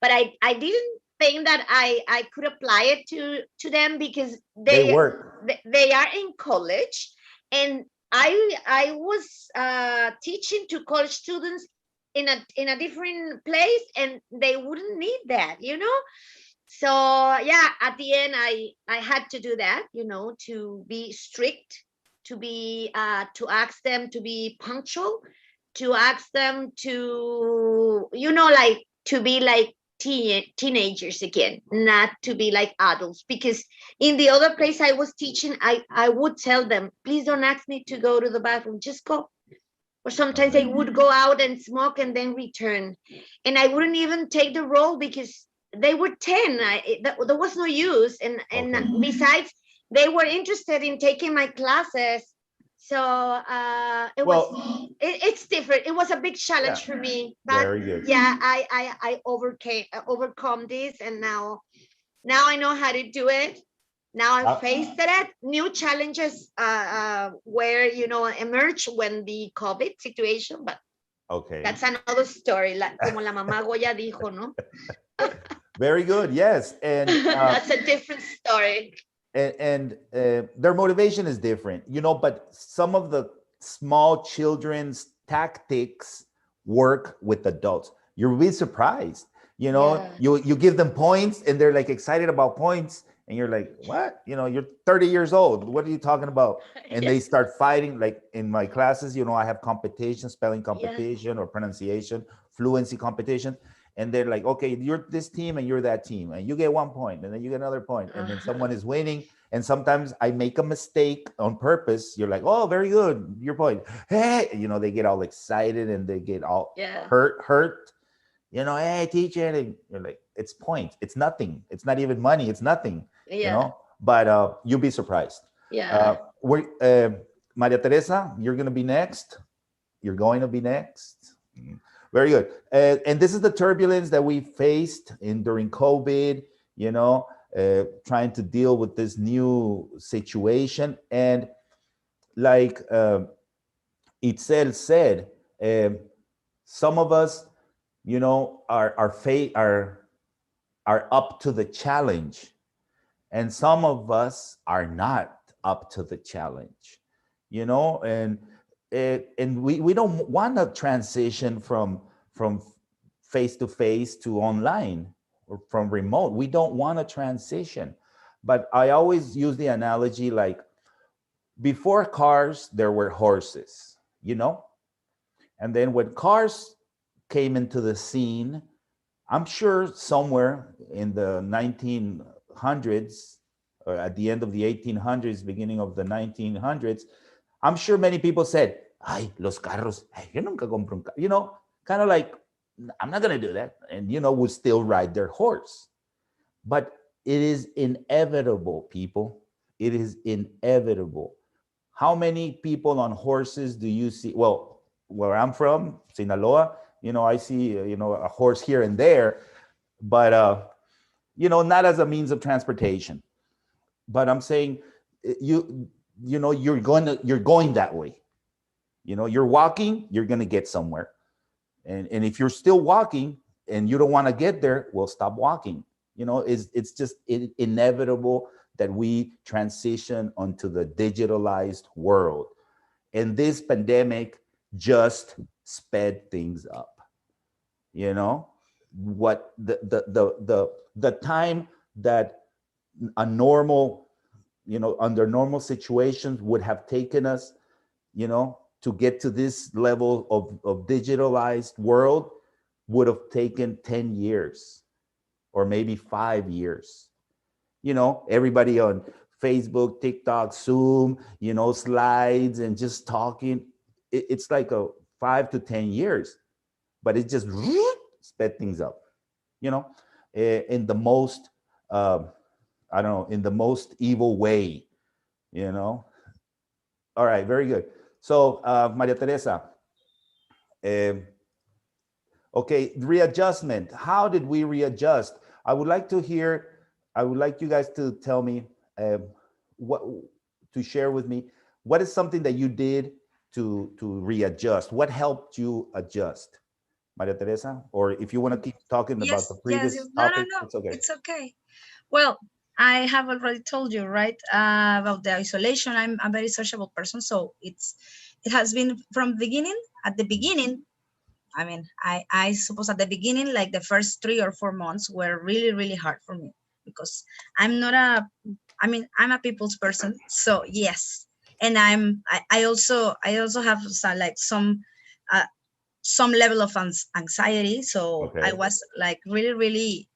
but I didn't think that I could apply it to them because They work. they are in college, and I was teaching to college students in a different place, and they wouldn't need that, you know. So yeah, at the end I had to do that, you know, to be strict, to be to ask them to be punctual, to ask them to, you know, like to be like teenagers again, not to be like adults. Because in the other place I was teaching, I would tell them, please don't ask me to go to the bathroom, just go. Or sometimes they would go out and smoke and then return, and I wouldn't even take the role because they were 10. There was no use, and besides, they were interested in taking my classes. So it's different. It was a big challenge for me, but very good. yeah, I overcome this, and now I know how to do it. Now I faced it. New challenges where, you know, emerge when the COVID situation, but that's another story. Como la mamá Goya dijo, ¿no? Very good. Yes, and that's a different story. And their motivation is different, you know. But some of the small children's tactics work with adults. You'll be surprised, you know. You give them points, and they're like excited about points. And you're like, what? You know, you're 30 years old. What are you talking about? And they start fighting. Like in my classes, you know, I have competition, spelling competition or pronunciation, fluency competition. And they're like, okay, you're this team and you're that team. And you get 1 point and then you get another point. And then someone is winning. And sometimes I make a mistake on purpose. You're like, oh, very good, your point. Hey, you know, they get all excited and they get all hurt. You know, hey, teacher. And you're like, it's points. It's nothing. It's not even money. It's nothing. You know, but you'll be surprised. Maria Teresa, you're going to be next. You're going to be next. Very good. And this is the turbulence that we faced during COVID, you know, trying to deal with this new situation. And like Itzel said, some of us, you know, are up to the challenge. And some of us are not up to the challenge, you know, and we don't want to transition from face-to-face to online or from remote. We don't want to transition. But I always use the analogy like before cars, there were horses, you know, and then when cars came into the scene, I'm sure somewhere in the 1900s or at the end of the 1800s, beginning of the 1900s, I'm sure many people said, ay, los carros, ay, yo nunca compro un carro. You know, kind of like, I'm not going to do that. And, you know, would still ride their horse. But it is inevitable, people. It is inevitable. How many people on horses do you see? Well, where I'm from, Sinaloa, you know, I see, you know, a horse here and there, but, you know, not as a means of transportation. But I'm saying, you know, you're going that way. You know, you're walking, you're going to get somewhere. And if you're still walking and you don't want to get there, well, stop walking. You know, it's just inevitable that we transition onto the digitalized world. And this pandemic just sped things up. You know, what the time that a normal, you know, under normal situations would have taken us, you know, to get to this level of digitalized world would have taken 10 years or maybe 5 years. You know, everybody on Facebook, TikTok, Zoom, you know, slides and just talking. It's like a 5 to 10 years, but it just sped things up, you know, in the most, I don't know, in the most evil way, you know. All right, very good. So, Maria Teresa, okay, readjustment. How did we readjust? I would like to hear, I would like you guys to tell me, what, to share with me, what is something that you did to readjust? What helped you adjust? Maria Teresa, or if you want to keep talking about the previous No, topic, no, it's okay. it's okay. Well, I have already told you, right, about the isolation. I'm a very sociable person, so it has been from the beginning. At the beginning, I mean, I suppose at the beginning, like the first 3 or 4 months were really, really hard for me because I'm not a, I mean, I'm a people's person. So yes. And I also have some level of anxiety. So I Okay. was like really, really,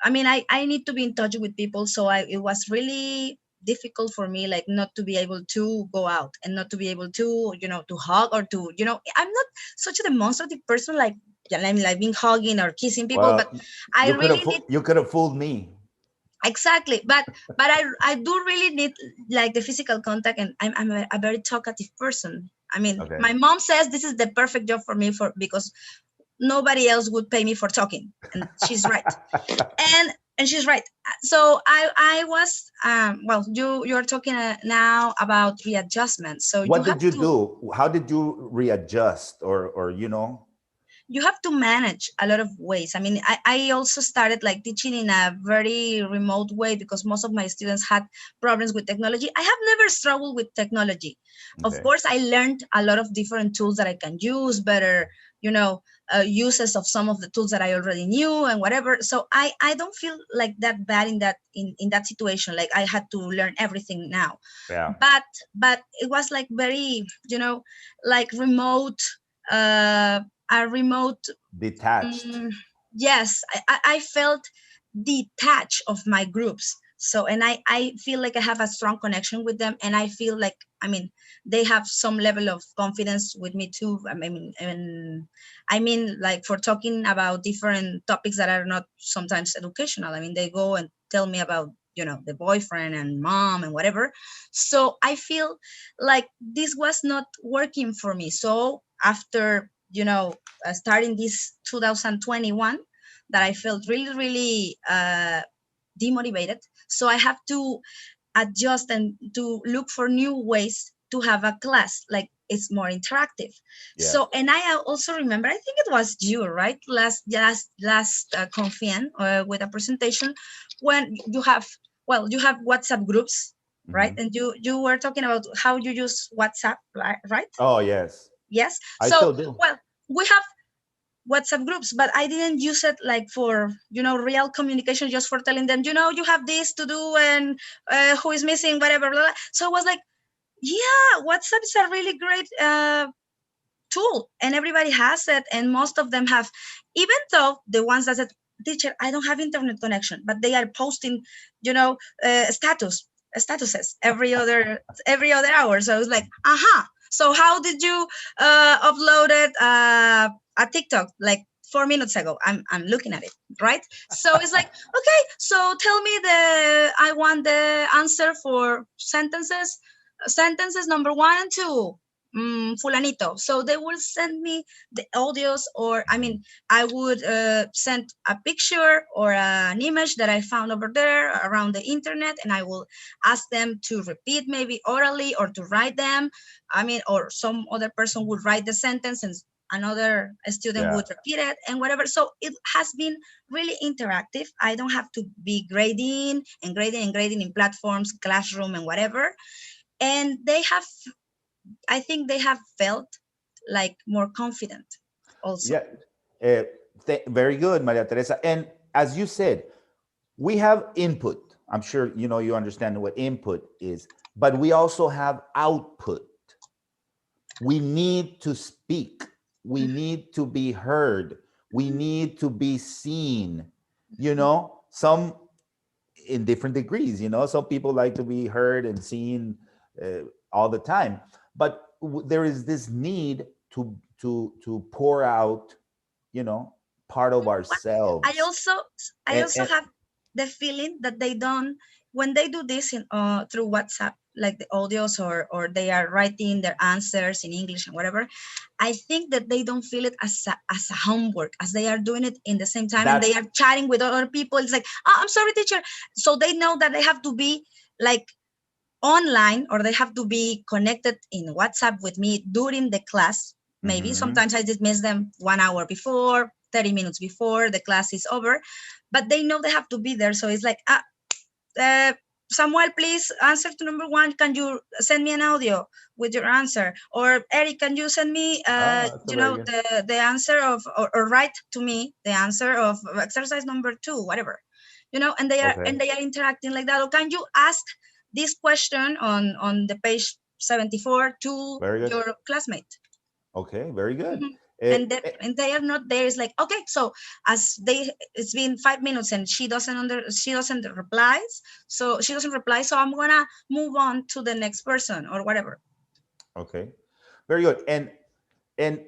I mean, I need to be in touch with people. So it was really difficult for me, like not to be able to go out and not to be able to, you know, to hug or to, you know, I'm not such a demonstrative person, like, yeah, I mean, like being hugging or kissing people, but Well, I really need, you could have fooled me. exactly, but I do really need like the physical contact, and I'm a very talkative person. I mean, Okay. my mom says this is the perfect job for me because nobody else would pay me for talking, and she's right. And she's right. So I was well, you're talking now about readjustment. So What did you do? How did you readjust, or you know? You have to manage a lot of ways. I mean, I also started like teaching in a very remote way because most of my students had problems with technology. I have never struggled with technology. Of Okay. course, I learned a lot of different tools that I can use, better, you know, uses of some of the tools that I already knew and whatever. So I don't feel like that bad in that situation. Like I had to learn everything now. Yeah. But it was like very, you know, like remote, a remote, Detached. yes, I felt detached of my groups. So, and I feel like I have a strong connection with them, and I feel like, I mean, they have some level of confidence with me too. I mean, like for talking about different topics that are not sometimes educational. I mean, they go and tell me about, you know, the boyfriend and mom and whatever. So I feel like this was not working for me. So after, you know, starting this 2021, that I felt really, really demotivated. So I have to adjust and to look for new ways to have a class, like it's more interactive. Yeah. So, and I also remember, I think it was you, right? Last Confien with a presentation when you have, well, you have WhatsApp groups, right? And you were talking about how you use WhatsApp, right? Oh, yes. Yes. I So, still do. well, we have WhatsApp groups, but I didn't use it like for, you know, real communication, just for telling them, you know, you have this to do and who is missing, whatever. Blah, blah. So I was like, yeah, WhatsApp is a really great tool, and everybody has it, and most of them have, even though the ones that said, teacher, I don't have internet connection, but they are posting, you know, statuses every other hour. So I was like, aha. So how did you upload it a TikTok like 4 minutes ago? I'm looking at it, right? So it's like, okay, so tell me I want the answer for sentences number 1 and 2, fulanito. So they will send me the audios, or I mean, I would send a picture or an image that I found over there around the internet, and I will ask them to repeat, maybe orally, or to write them. I mean, or some other person would write the sentence and another student would repeat it and whatever. So it has been really interactive. I don't have to be grading in platforms, Classroom and whatever. And I think they have felt like more confident also. Yeah. Very good, Maria Teresa. And as you said, we have input. I'm sure you know, you understand what input is, but we also have output. We need to speak. We need to be heard. We need to be seen. You know, in different degrees. You know, some people like to be heard and seen all the time, but there is this need to pour out, you know, part of ourselves. I also have the feeling that they don't, when they do this in through WhatsApp, like the audios, or they are writing their answers in English and whatever, I think that they don't feel it as a homework, as they are doing it in the same time, and they are chatting with other people. It's like, oh, I'm sorry, teacher. So they know that they have to be like online, or they have to be connected in WhatsApp with me during the class. Maybe sometimes I dismiss them 1 hour before, 30 minutes before the class is over, but they know they have to be there. So it's like, Samuel, please answer to number 1. Can you send me an audio with your answer? Or Eric, can you send me, the answer of, or write to me the answer of exercise number 2, whatever, you know, and they are interacting like that. Or can you ask this question on the page 74 to your classmate? Okay, very good. And they are not there. It's like, okay, so it's been 5 minutes and she doesn't reply, so I'm gonna move on to the next person or whatever. Okay, very good. And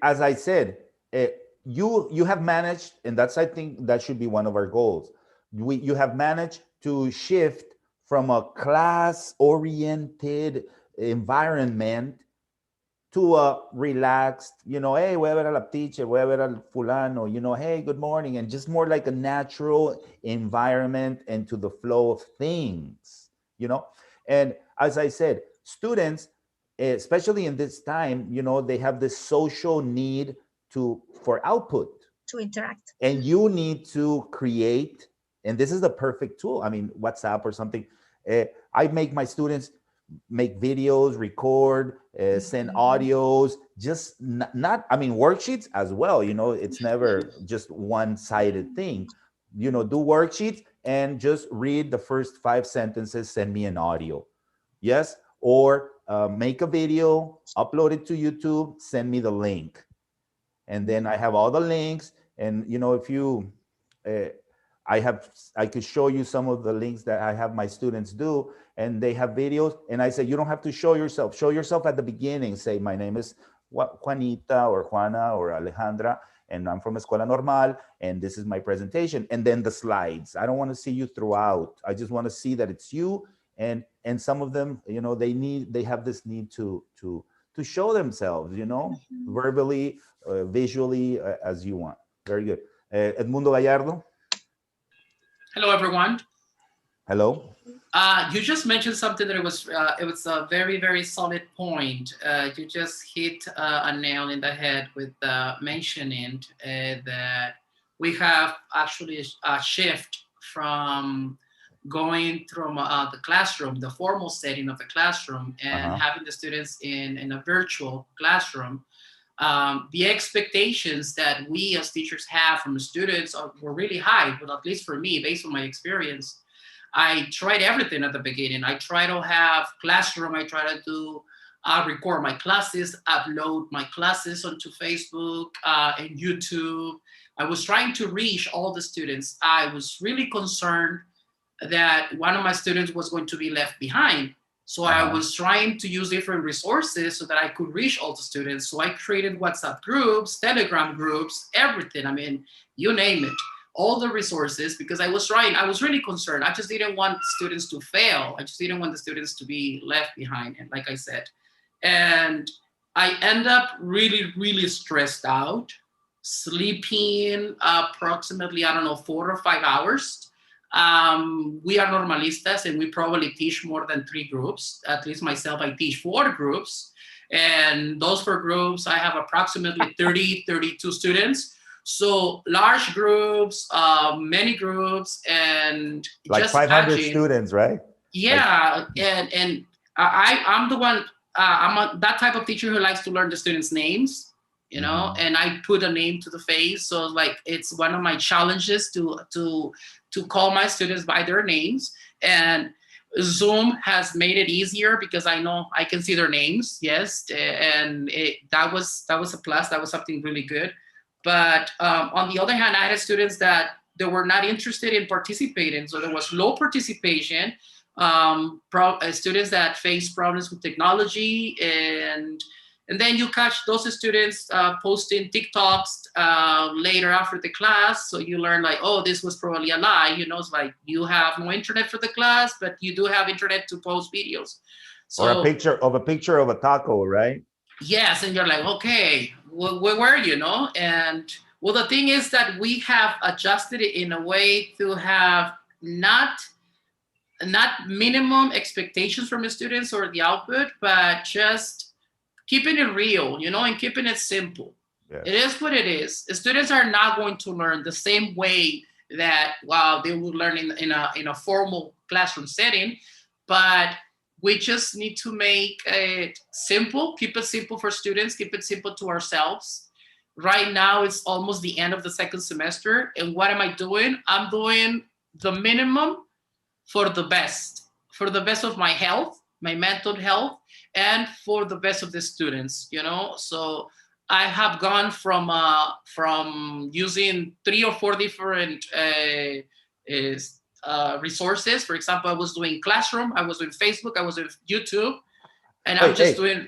as I said, you have managed, and that's, I think that should be one of our goals. You have managed to shift from a class-oriented environment to a relaxed, you know, hey, voy a ver a la teacher, voy a ver al fulano, you know, hey, good morning, and just more like a natural environment and to the flow of things, you know. And as I said, students, especially in this time, you know, they have this social need for output, to interact, and you need to create, and this is the perfect tool. I mean, WhatsApp or something. I make my students make videos, record, send audios, just not, I mean, worksheets as well. You know, it's never just one-sided thing. You know, do worksheets and just read the first 5 sentences, send me an audio. Yes. Or make a video, upload it to YouTube, send me the link. And then I have all the links. And, you know, if you, I could show you some of the links that I have my students do, and they have videos. And I say, you don't have to show yourself. Show yourself at the beginning. Say, my name is Juanita or Juana or Alejandra, and I'm from Escuela Normal, and this is my presentation. And then the slides. I don't want to see you throughout. I just want to see that it's you. And some of them, you know, they have this need to show themselves, you know, verbally, visually, as you want. Very good. Edmundo Gallardo. Hello, everyone. Hello. You just mentioned something that it was a very, very solid point. You just hit a nail in the head with mentioning that we have actually a shift from going from the classroom, the formal setting of the classroom, and having the students in a virtual classroom. The expectations that we as teachers have from the students were really high, but at least for me, based on my experience. I tried everything at the beginning. I try to have classroom. I try to record my classes, upload my classes onto Facebook and YouTube. I was trying to reach all the students. I was really concerned that one of my students was going to be left behind. So I was trying to use different resources so that I could reach all the students. So I created WhatsApp groups, Telegram groups, everything. I mean, you name it. All the resources, because I was really concerned. I just didn't want students to fail. I just didn't want the students to be left behind. And like I said, and I end up really, really stressed out, sleeping approximately, 4 or 5 hours. We are normalistas and we probably teach more than 3 groups. At least myself, I teach 4 groups. And those 4 groups, I have approximately 30, 32 students. So large groups, many groups, and like just 500 imagine, students, right? Yeah, like, and I'm the one. I'm that type of teacher who likes to learn the students' names, you know, and I put a name to the face. So like it's one of my challenges to call my students by their names. And Zoom has made it easier because I know I can see their names. Yes, and that was a plus. That was something really good. But on the other hand, I had students that they were not interested in participating. So there was low participation. Students that face problems with technology, and then you catch those students posting TikToks later after the class. So you learn like, oh, this was probably a lie. You know, it's like you have no internet for the class, but you do have internet to post videos. So, or a picture of a taco, right? Yes, and you're like, okay, where were you, know? And well, the thing is that we have adjusted it in a way to have not minimum expectations from the students or the output, but just keeping it real, you know, and keeping it simple. Yes. It is what it is. The students are not going to learn the same way that they will learn in a formal classroom setting, but we just need to make it simple, keep it simple for students, keep it simple to ourselves. Right now, it's almost the end of the second semester. And what am I doing? I'm doing the minimum for the best of my health, my mental health, and for the best of the students, you know? So I have gone from using 3 or 4 different resources. For example, I was doing Classroom, I was doing Facebook, I was doing YouTube, and I'm just doing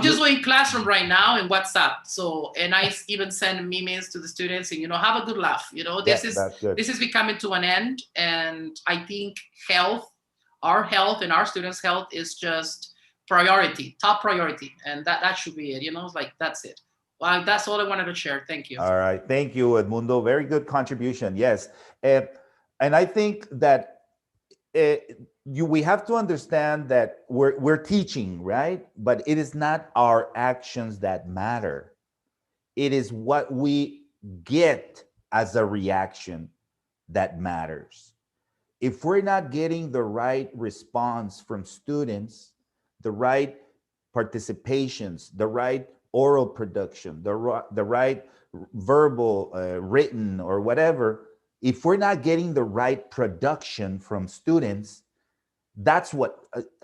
doing Classroom right now and WhatsApp. So, and I even send memes to the students and, you know, have a good laugh. You know, this is becoming to an end. And I think our health and our students' health is just top priority. And that should be it. You know, it's like, that's it. Well, that's all I wanted to share. Thank you. All right. Thank you, Edmundo. Very good contribution. Yes. And I think that we have to understand that we're teaching, right? But it is not our actions that matter. It is what we get as a reaction that matters. If we're not getting the right response from students, the right participations, the right oral production, the right verbal, written, or whatever, if we're not getting the right production from students, that's what,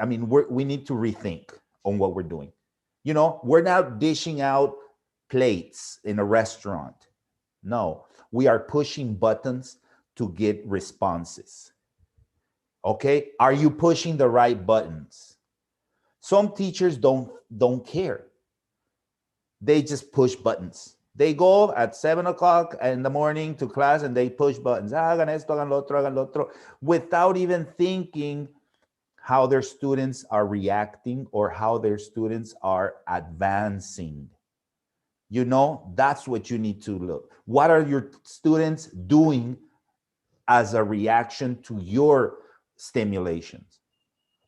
we need to rethink on what we're doing. You know, we're not dishing out plates in a restaurant. No, we are pushing buttons to get responses. Okay, are you pushing the right buttons? Some teachers don't care. They just push buttons. They go at 7 o'clock in the morning to class and they push buttons. Hagan esto, hagan lo otro, without even thinking how their students are reacting or how their students are advancing. You know, that's what you need to look. What are your students doing as a reaction to your stimulations?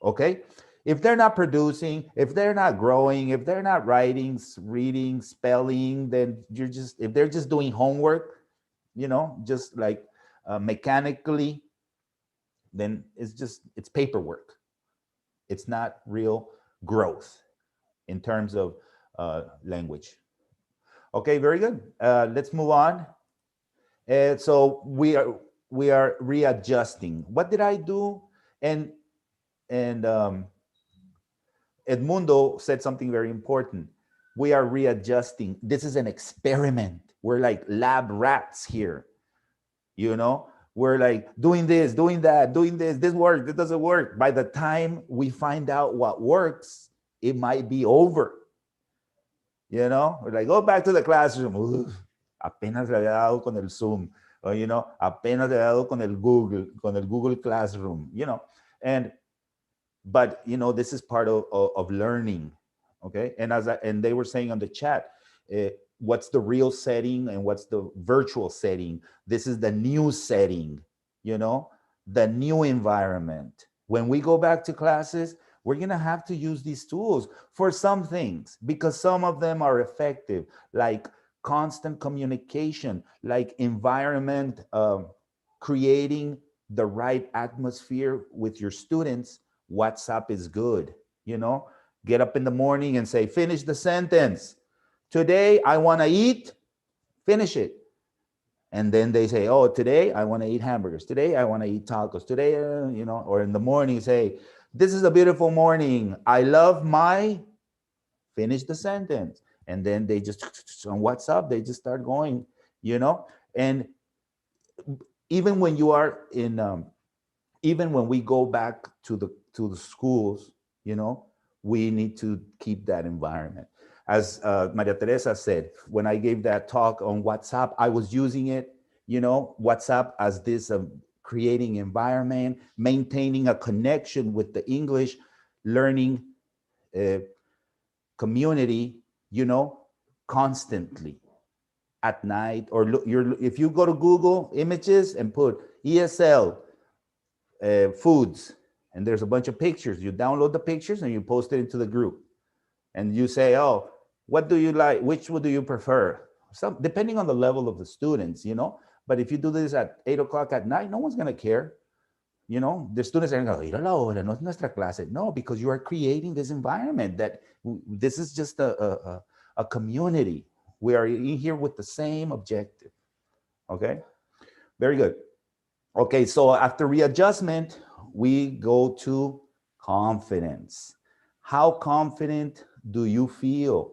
Okay? If they're not producing, if they're not growing, if they're not writing, reading, spelling, then if they're just doing homework, you know, just like mechanically, then it's paperwork. It's not real growth in terms of language. Okay, very good. Let's move on. So we are readjusting. What did I do? And Edmundo said something very important. We are readjusting. This is an experiment. We're like lab rats here. You know, we're like doing this, doing that, doing this works, this doesn't work. By the time we find out what works, it might be over. You know, we're like, go back to the classroom. Uf, apenas le había dado con el Zoom. Or, you know, apenas le había dado con el Google Classroom, you know. But you know, this is part of learning, okay? And they were saying on the chat, what's the real setting and what's the virtual setting? This is the new setting, you know, the new environment. When we go back to classes, we're gonna have to use these tools for some things because some of them are effective, like constant communication, like environment, creating the right atmosphere with your students. WhatsApp is good, you know, get up in the morning and say, finish the sentence. Today, I want to eat, finish it. And then they say, oh, today I want to eat hamburgers. Today I want to eat tacos. Today, you know, or in the morning say, this is a beautiful morning. I love my, finish the sentence. And then they just, on WhatsApp, they just start going, you know, and even when you are in, even when we go back to the schools, you know, we need to keep that environment. As Maria Teresa said, when I gave that talk on WhatsApp, I was using it, you know, WhatsApp as this creating environment, maintaining a connection with the English learning community, you know, constantly at night. Or look, if you go to Google Images and put ESL foods, and there's a bunch of pictures, you download the pictures and you post it into the group, and you say, oh, what do you like? Which one do you prefer? Some, depending on the level of the students, you know. But if you do this at 8 o'clock at night, no one's gonna care. You know, the students are going to go, no es nuestra clase. No, because you are creating this environment that this is just a community. We are in here with the same objective. Okay, very good. Okay, so after readjustment, we go to confidence. How confident do you feel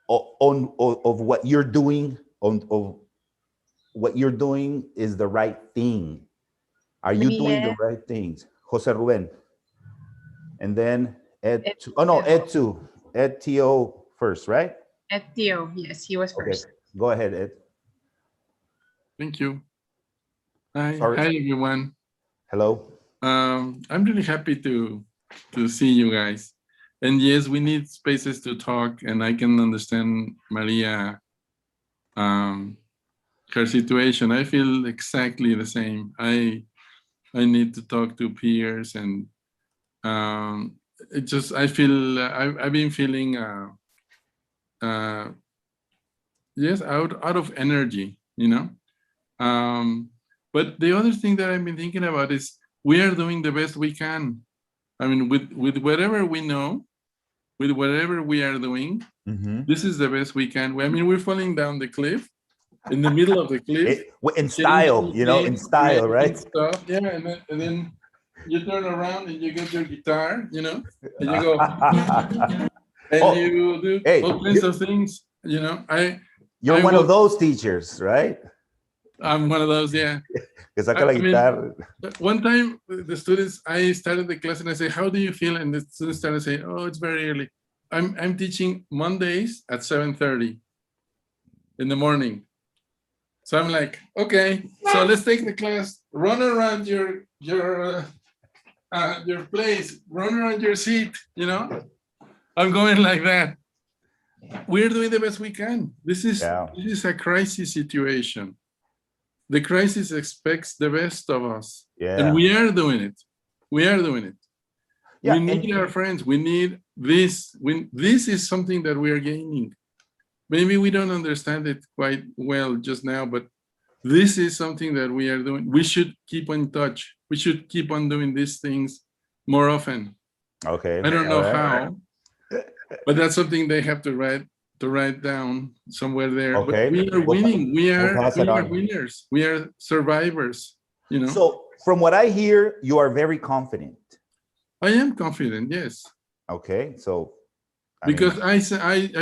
of what you're doing, of what you're doing is the right thing? Are you doing the right things? Jose Ruben. And then Ed, oh no, Ed too. Ed T.O. first, right? Ed Theo, yes, he was first. Okay, go ahead, Ed. Thank you. Hi, Sorry. hi everyone. Hello. I'm really happy to see you guys. And yes, we need spaces to talk, and I can understand Maria, her situation. I feel exactly the same. I need to talk to peers, and it just, I feel, I've been feeling, yes, out of energy, you know? But the other thing that I've been thinking about is we are doing the best we can. I mean, with whatever we know, with whatever we are doing, this is the best we can. I mean, we're falling down the cliff, in the middle of the cliff. In style, you know, in style, right? Stuff. Yeah, and then you turn around and you get your guitar, you know, and you go, and you do all kinds of things, you know. You're one of those teachers, right? I'm one of those, yeah. One time, the students, I started the class and I say, how do you feel? And the students started saying, oh, it's very early. I'm teaching Mondays at 7:30 in the morning. So I'm like, okay, so let's take the class, run around your place, run around your seat, you know? I'm going like that. We're doing the best we can. This is a crisis situation. The crisis expects the best of us. Yeah. And we are doing it. We are doing it. Yeah, we need our friends. We need this. This is something that we are gaining. Maybe we don't understand it quite well just now, but this is something that we are doing. We should keep in touch. We should keep on doing these things more often. Okay. I don't know how, but that's something they have to write down somewhere there. Okay. But we are winning. We are winners. We are survivors. You know. So from what I hear, you are very confident. I am confident. Yes. Okay. So. Because I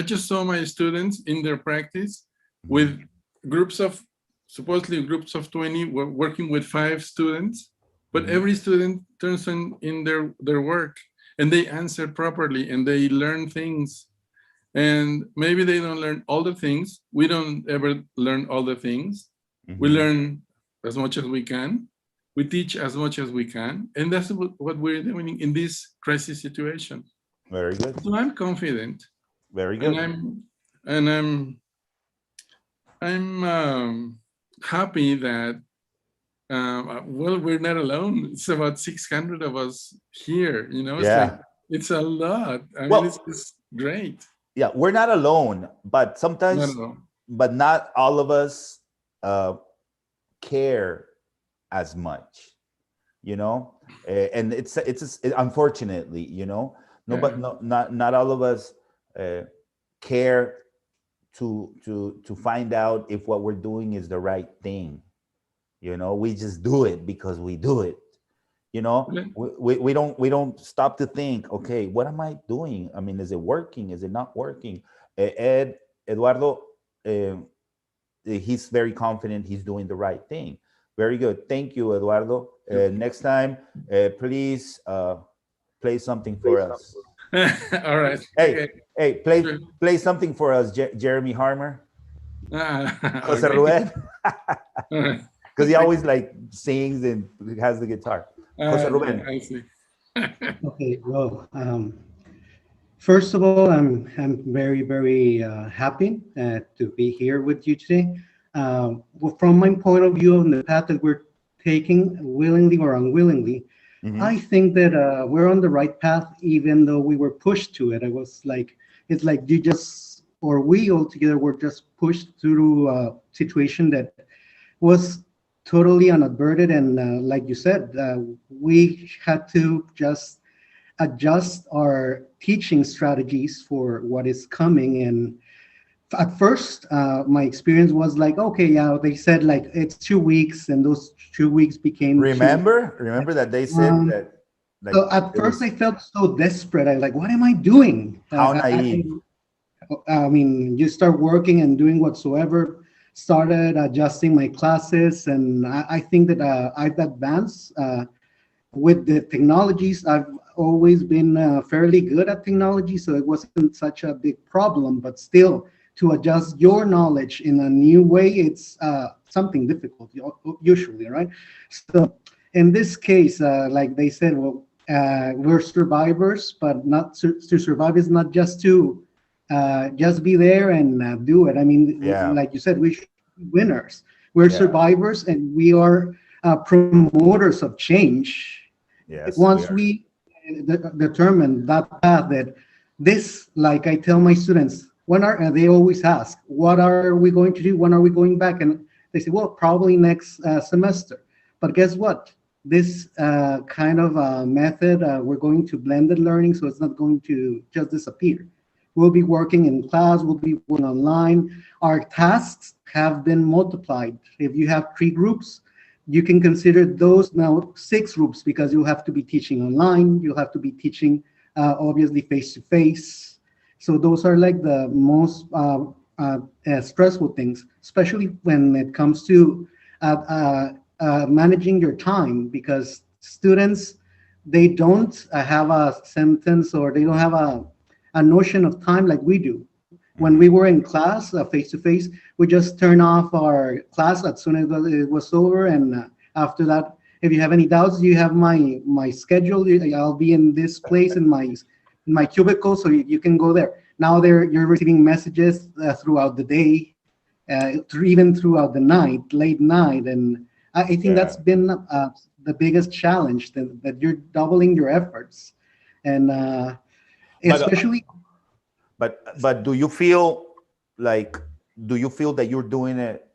just saw my students in their practice with groups of, supposedly groups of 20, working with 5 students, but every student turns in their work and they answer properly and they learn things. And maybe they don't learn all the things. We don't ever learn all the things. We learn as much as we can. We teach as much as we can. And that's what we're doing in this crisis situation. Very good. So I'm confident. Very good. And I'm happy that well, we're not alone. It's about 600 of us here. You know, it's like, it's a lot. I mean, it's great. Yeah, we're not alone, but sometimes, but not all of us care as much. You know, and it's unfortunately, you know. No, but not all of us care to find out if what we're doing is the right thing. You know, we just do it because we do it. You know, we don't stop to think, okay, what am I doing? I mean, is it working? Is it not working? Eduardo, he's very confident he's doing the right thing. Very good. Thank you, Eduardo. Next time, please play something for us. All right. Hey, hey, play something for us, Jeremy Harmer. Jose Ruben. Because he always like sings and has the guitar. Jose Ruben. I see. Okay, well, first of all, I'm very happy to be here with you today. Well, from my point of view on the path that we're taking, willingly or unwillingly, I think that we're on the right path, even though we were pushed to it. I was like, it's like you just, or we all together were just pushed through a situation that was totally unadverted. And like you said, we had to just adjust our teaching strategies for what is coming. And at first, my experience was like, okay, yeah, they said like it's 2 weeks, and those 2 weeks became. Remember that they said that. Like, so at first, I felt so desperate. I like, what am I doing? How naive. I mean, you start working and doing whatsoever. Started adjusting my classes, and I think that I've advanced with the technologies. I've always been fairly good at technology, so it wasn't such a big problem. But still, to adjust your knowledge in a new way, it's something difficult usually, right? So in this case, like they said, well, we're survivors, but not to survive is not just to just be there and do it. I mean, like you said, we should be winners. We're survivors, and we are promoters of change. Yes, once we determine that path, that this, like I tell my students, they always ask, what are we going to do? When are we going back? And they say, well, probably next semester. But guess what? This kind of method, we're going to blended learning, so it's not going to just disappear. We'll be working in class, we'll be working online. Our tasks have been multiplied. If you have 3 groups, you can consider those now 6 groups, because you'll have to be teaching online, you'll have to be teaching obviously face-to-face. So those are like the most stressful things, especially when it comes to managing your time, because students, they don't have a sentence, or they don't have a notion of time like we do. When we were in class, face-to-face, we just turn off our class as soon as it was over. And after that, if you have any doubts, you have my schedule. I'll be in this place in my cubicle, so you can go there. Now you're receiving messages throughout the day, even throughout the night, late night. And I think that's been the biggest challenge, that you're doubling your efforts. And especially. But do you feel that you're doing it?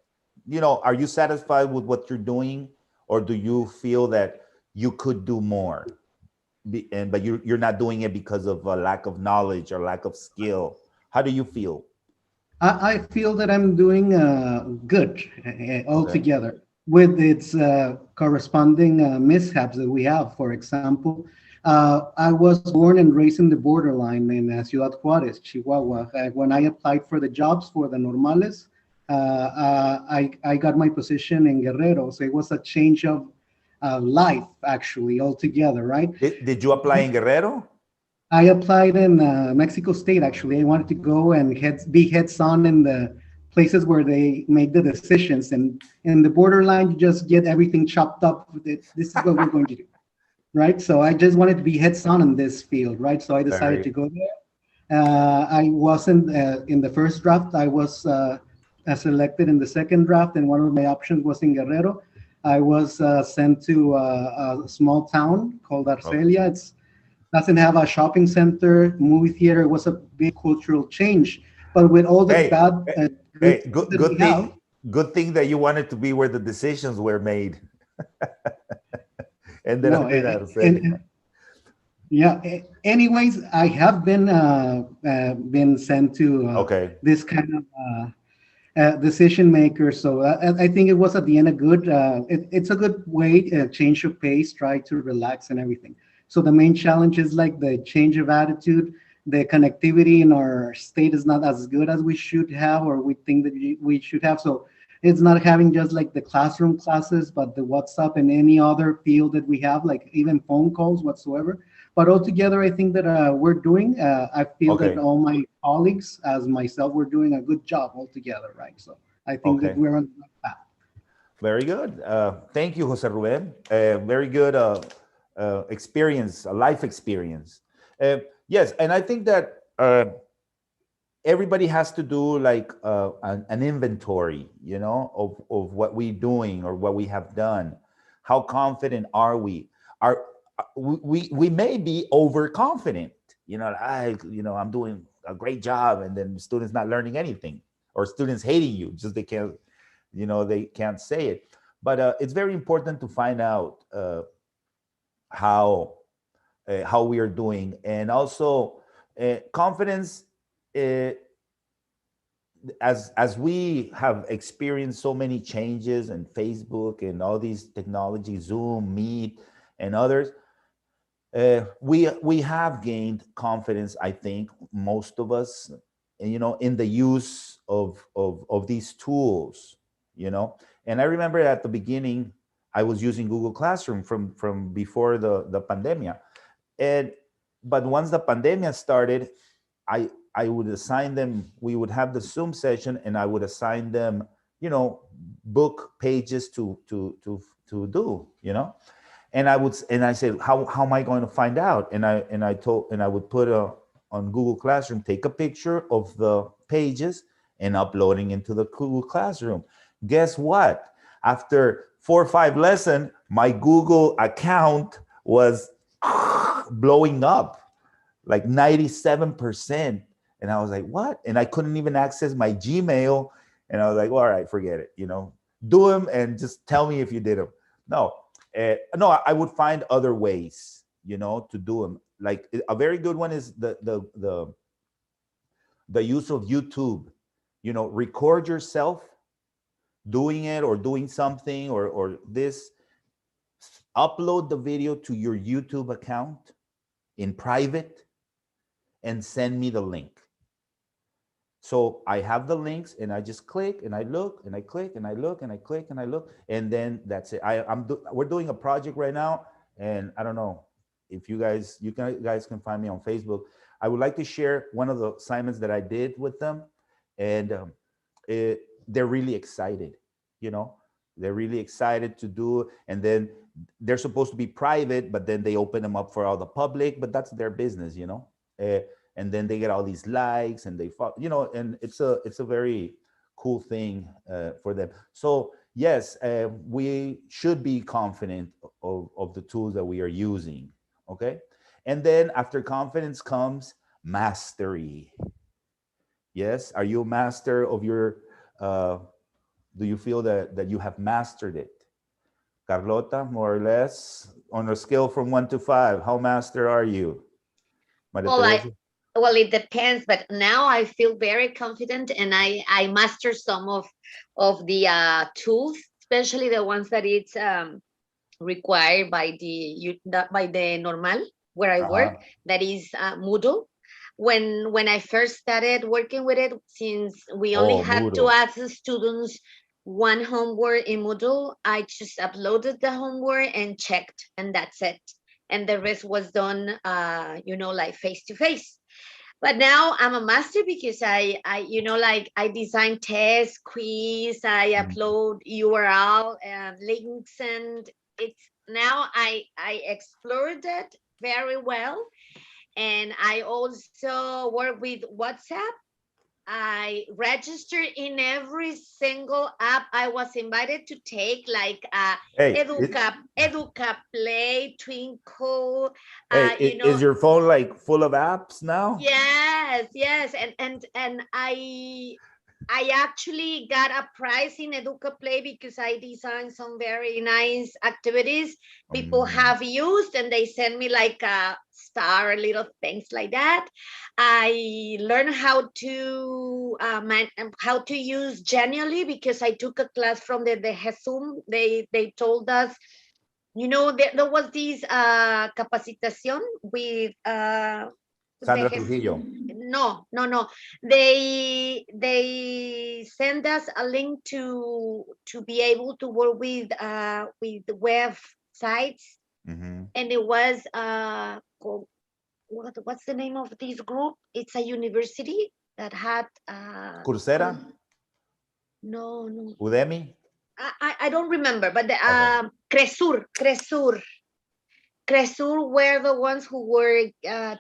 You know, are you satisfied with what you're doing, or do you feel that you could do more, but you're not doing it because of a lack of knowledge or lack of skill? How do you feel? I feel that I'm doing good altogether, with its corresponding mishaps that we have. For example, I was born and raised in the borderline in Ciudad Juarez, Chihuahua. When I applied for the jobs for the normales, I got my position in Guerrero. So it was a change of life, actually, altogether, right? Did you apply in Guerrero? I applied in Mexico State, actually. I wanted to go and be heads-on in the places where they make the decisions. And in the borderline, you just get everything chopped up. This is what we're going to do. Right, so I just wanted to be heads-on in this field, right? So I decided to go there. I wasn't in the first draft. I was selected in the second draft, and one of my options was in Guerrero. I was sent to a small town called Arcelia. It doesn't have a shopping center, movie theater. It was a big cultural change, but with all the good thing that you wanted to be where the decisions were made. And then anyways, I have been sent to this kind of decision maker. So I think it was at the end a good. It's a good way, change of pace, try to relax and everything. So the main challenge is like the change of attitude. The connectivity in our state is not as good as we should have, or we think that we should have. So it's not having just like the classroom classes, but the WhatsApp and any other field that we have, like even phone calls whatsoever. But altogether, I think that we're doing, I feel that Okay. all my colleagues, as myself, we're doing a good job altogether, right? So I think that Okay. we're on the right path. Very good. Thank you, Jose Ruben. Very good experience, a life experience. Yes, and I think that everybody has to do like an inventory, you know, of what we're doing or what we have done. How confident are we? Are we may be overconfident, you know, I'm doing a great job, and then students not learning anything, or students hating you, just they can't, you know, they can't say it. But it's very important to find out how we are doing, and also confidence. Uh, as we have experienced so many changes in Facebook and all these technologies, Zoom, Meet, and others, we have gained confidence. I think most of us, you know, in the use of these tools, you know. And I remember at the beginning, I was using Google Classroom from before the pandemic, and but once the pandemic started, I would assign them, we would have the Zoom session, and I would assign them, you know, book pages to do, you know. And I said, how am I going to find out? And I would put on Google Classroom, take a picture of the pages and uploading into the Google Classroom. Guess what? After 4 or 5 lessons, my Google account was blowing up like 97%. And I was like, what? And I couldn't even access my Gmail. And I was like, well, all right, forget it. You know, do them and just tell me if you did them. No, I would find other ways, you know, to do them. Like a very good one is the use of YouTube. You know, record yourself doing it or doing something or this. Upload the video to your YouTube account in private and send me the link. So I have the links, and I just click and I look and I click and I look and I click and I look, and then that's it. We're doing a project right now, and I don't know if you guys can find me on Facebook. I would like to share one of the assignments that I did with them, and they're really excited. You know, they're really excited to do, and then they're supposed to be private, but then they open them up for all the public. But that's their business, you know. And then they get all these likes, and they follow, you know, and it's a very cool thing for them. So yes, we should be confident of the tools that we are using. Okay, and then after confidence comes mastery. Yes, are you a master of your? Do you feel that you have mastered it? Carlota, more or less, on a scale from 1 to 5, how master are you? Maria Well, Teresa? well, it depends, but now I feel very confident, and I master some of the tools, especially the ones that it's required by the normal where I work, that is Moodle. When I first started working with it, since we only had to ask the students one homework in Moodle, I just uploaded the homework and checked, and that's it. And the rest was done, like face to face. But now I'm a master because I like I design tests, quiz, I upload URL and links, and it's now I explored it very well. And I also work with WhatsApp. I registered in every single app I was invited to take, like Educa Play, Twinkle. Is your phone like full of apps now? Yes, and I actually got a prize in Educa Play because I designed some very nice activities people have used, and they send me like a star, little things like that. I learned how to use Genially because I took a class from the Hesum. They told us, there was this capacitación with Sandra Trujillo. No. They send us a link to be able to work with websites, and it was what's the name of this group? It's a university that had Coursera. No. Udemy. I don't remember, but the Cresur were the ones who were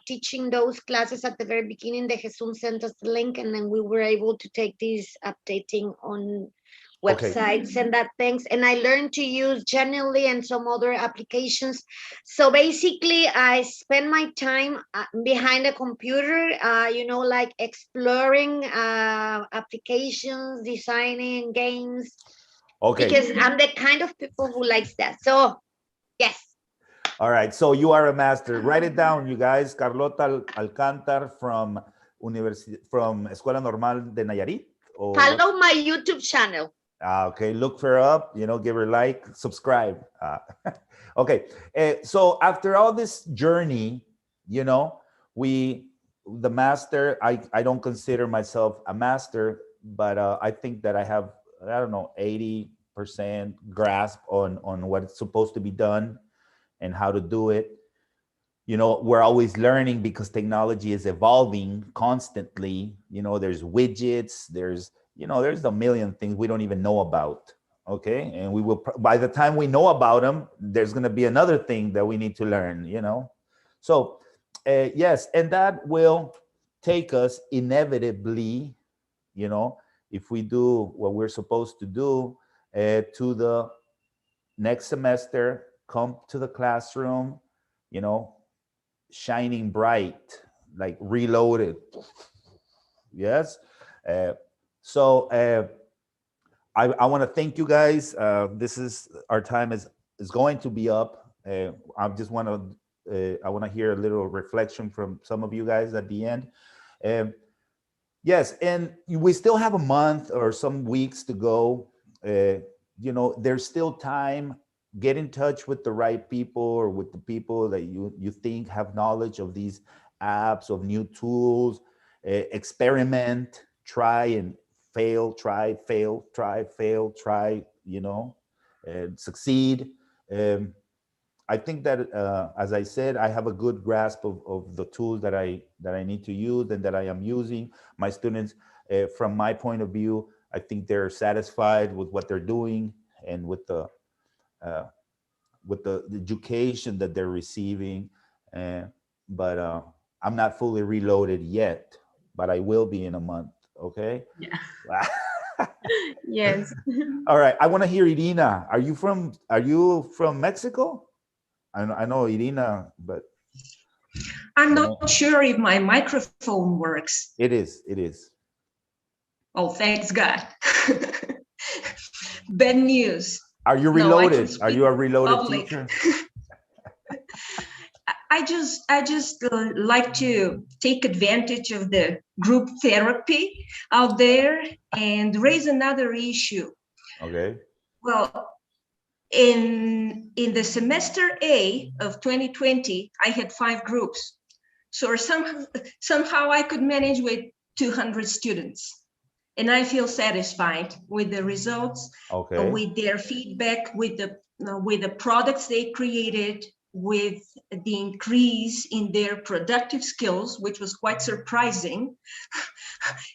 teaching those classes at the very beginning. The Jesum sent us the link, and then we were able to take this updating on websites and that things. And I learned to use Genially and some other applications. So basically, I spend my time behind a computer, like exploring applications, designing games. Okay. Because I'm the kind of people who likes that. So, yes. All right, so you are a master. Write it down, you guys. Carlota Alcántar from Escuela Normal de Nayarit. Follow my YouTube channel. Okay, look her up, give her like, subscribe. Okay, so after all this journey, the master, I don't consider myself a master, but I think that I have, 80% grasp on what's supposed to be done and how to do it. We're always learning because technology is evolving constantly. There's widgets, there's a million things we don't even know about. Okay, and we will, by the time we know about them, there's going to be another thing that we need to learn. So yes, and that will take us inevitably, if we do what we're supposed to do, to the next semester, come to the classroom, shining bright, like reloaded. Yes. So I want to thank you guys. Our time is going to be up. I want to hear a little reflection from some of you guys at the end. Yes, and we still have a month or some weeks to go. There's still time. Get in touch with the right people or with the people that you think have knowledge of these apps, of new tools. Experiment, try and fail, try, fail, try, fail, try, and succeed. I think that, as I said, I have a good grasp of the tools that I need to use and that I am using. My students, from my point of view, I think they're satisfied with what they're doing and with the education that they're receiving. But I'm not fully reloaded yet, but I will be in a month. Okay. Yeah. Yes. All right. I want to hear Irina. Are you from Mexico? I know Irina, but I'm not sure if my microphone works. It is. Oh, thanks God. Bad news. Are you reloaded? Are you a reloaded public. teacher? I just like to take advantage of the group therapy out there and raise another issue. Okay. Well, in the semester A of 2020, I had 5 groups. So somehow I could manage with 200 students. And I feel satisfied with the results, with their feedback, with the products they created, with the increase in their productive skills, which was quite surprising.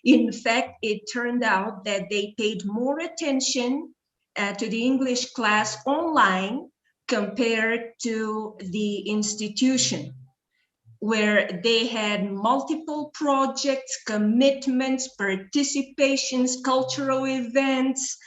In fact, it turned out that they paid more attention to the English class online compared to the institution, where they had multiple projects, commitments, participations, cultural events,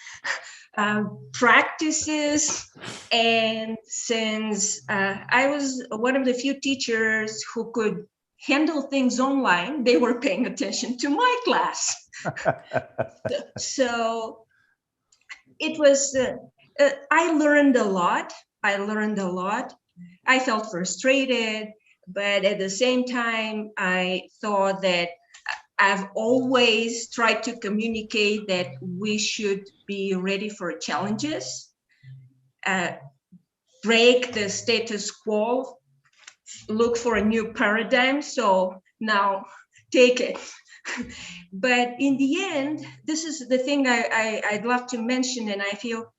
practices. And since I was one of the few teachers who could handle things online, they were paying attention to my class. So it was, I learned a lot. I felt frustrated, but at the same time, I thought that I've always tried to communicate that we should be ready for challenges, break the status quo, look for a new paradigm. So now take it. But in the end, this is the thing I'd love to mention, and I feel,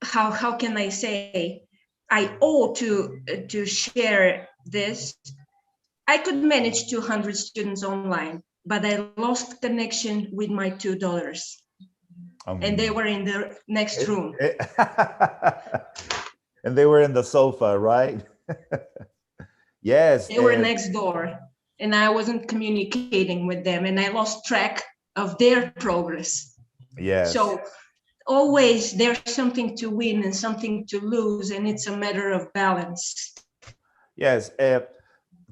how can I say, I owe to share this. I could manage 200 students online, but I lost connection with my $2. And they were in the next room. And they were in the sofa, right? Yes. They were next door, and I wasn't communicating with them, and I lost track of their progress. Yes. So always there's something to win and something to lose, and it's a matter of balance. Yes.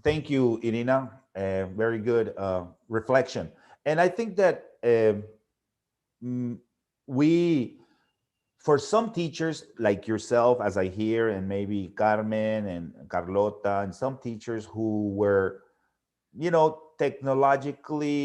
Thank you, Irina. Very good reflection. And I think that for some teachers like yourself, as I hear, and maybe Carmen and Carlota, and some teachers who were, technologically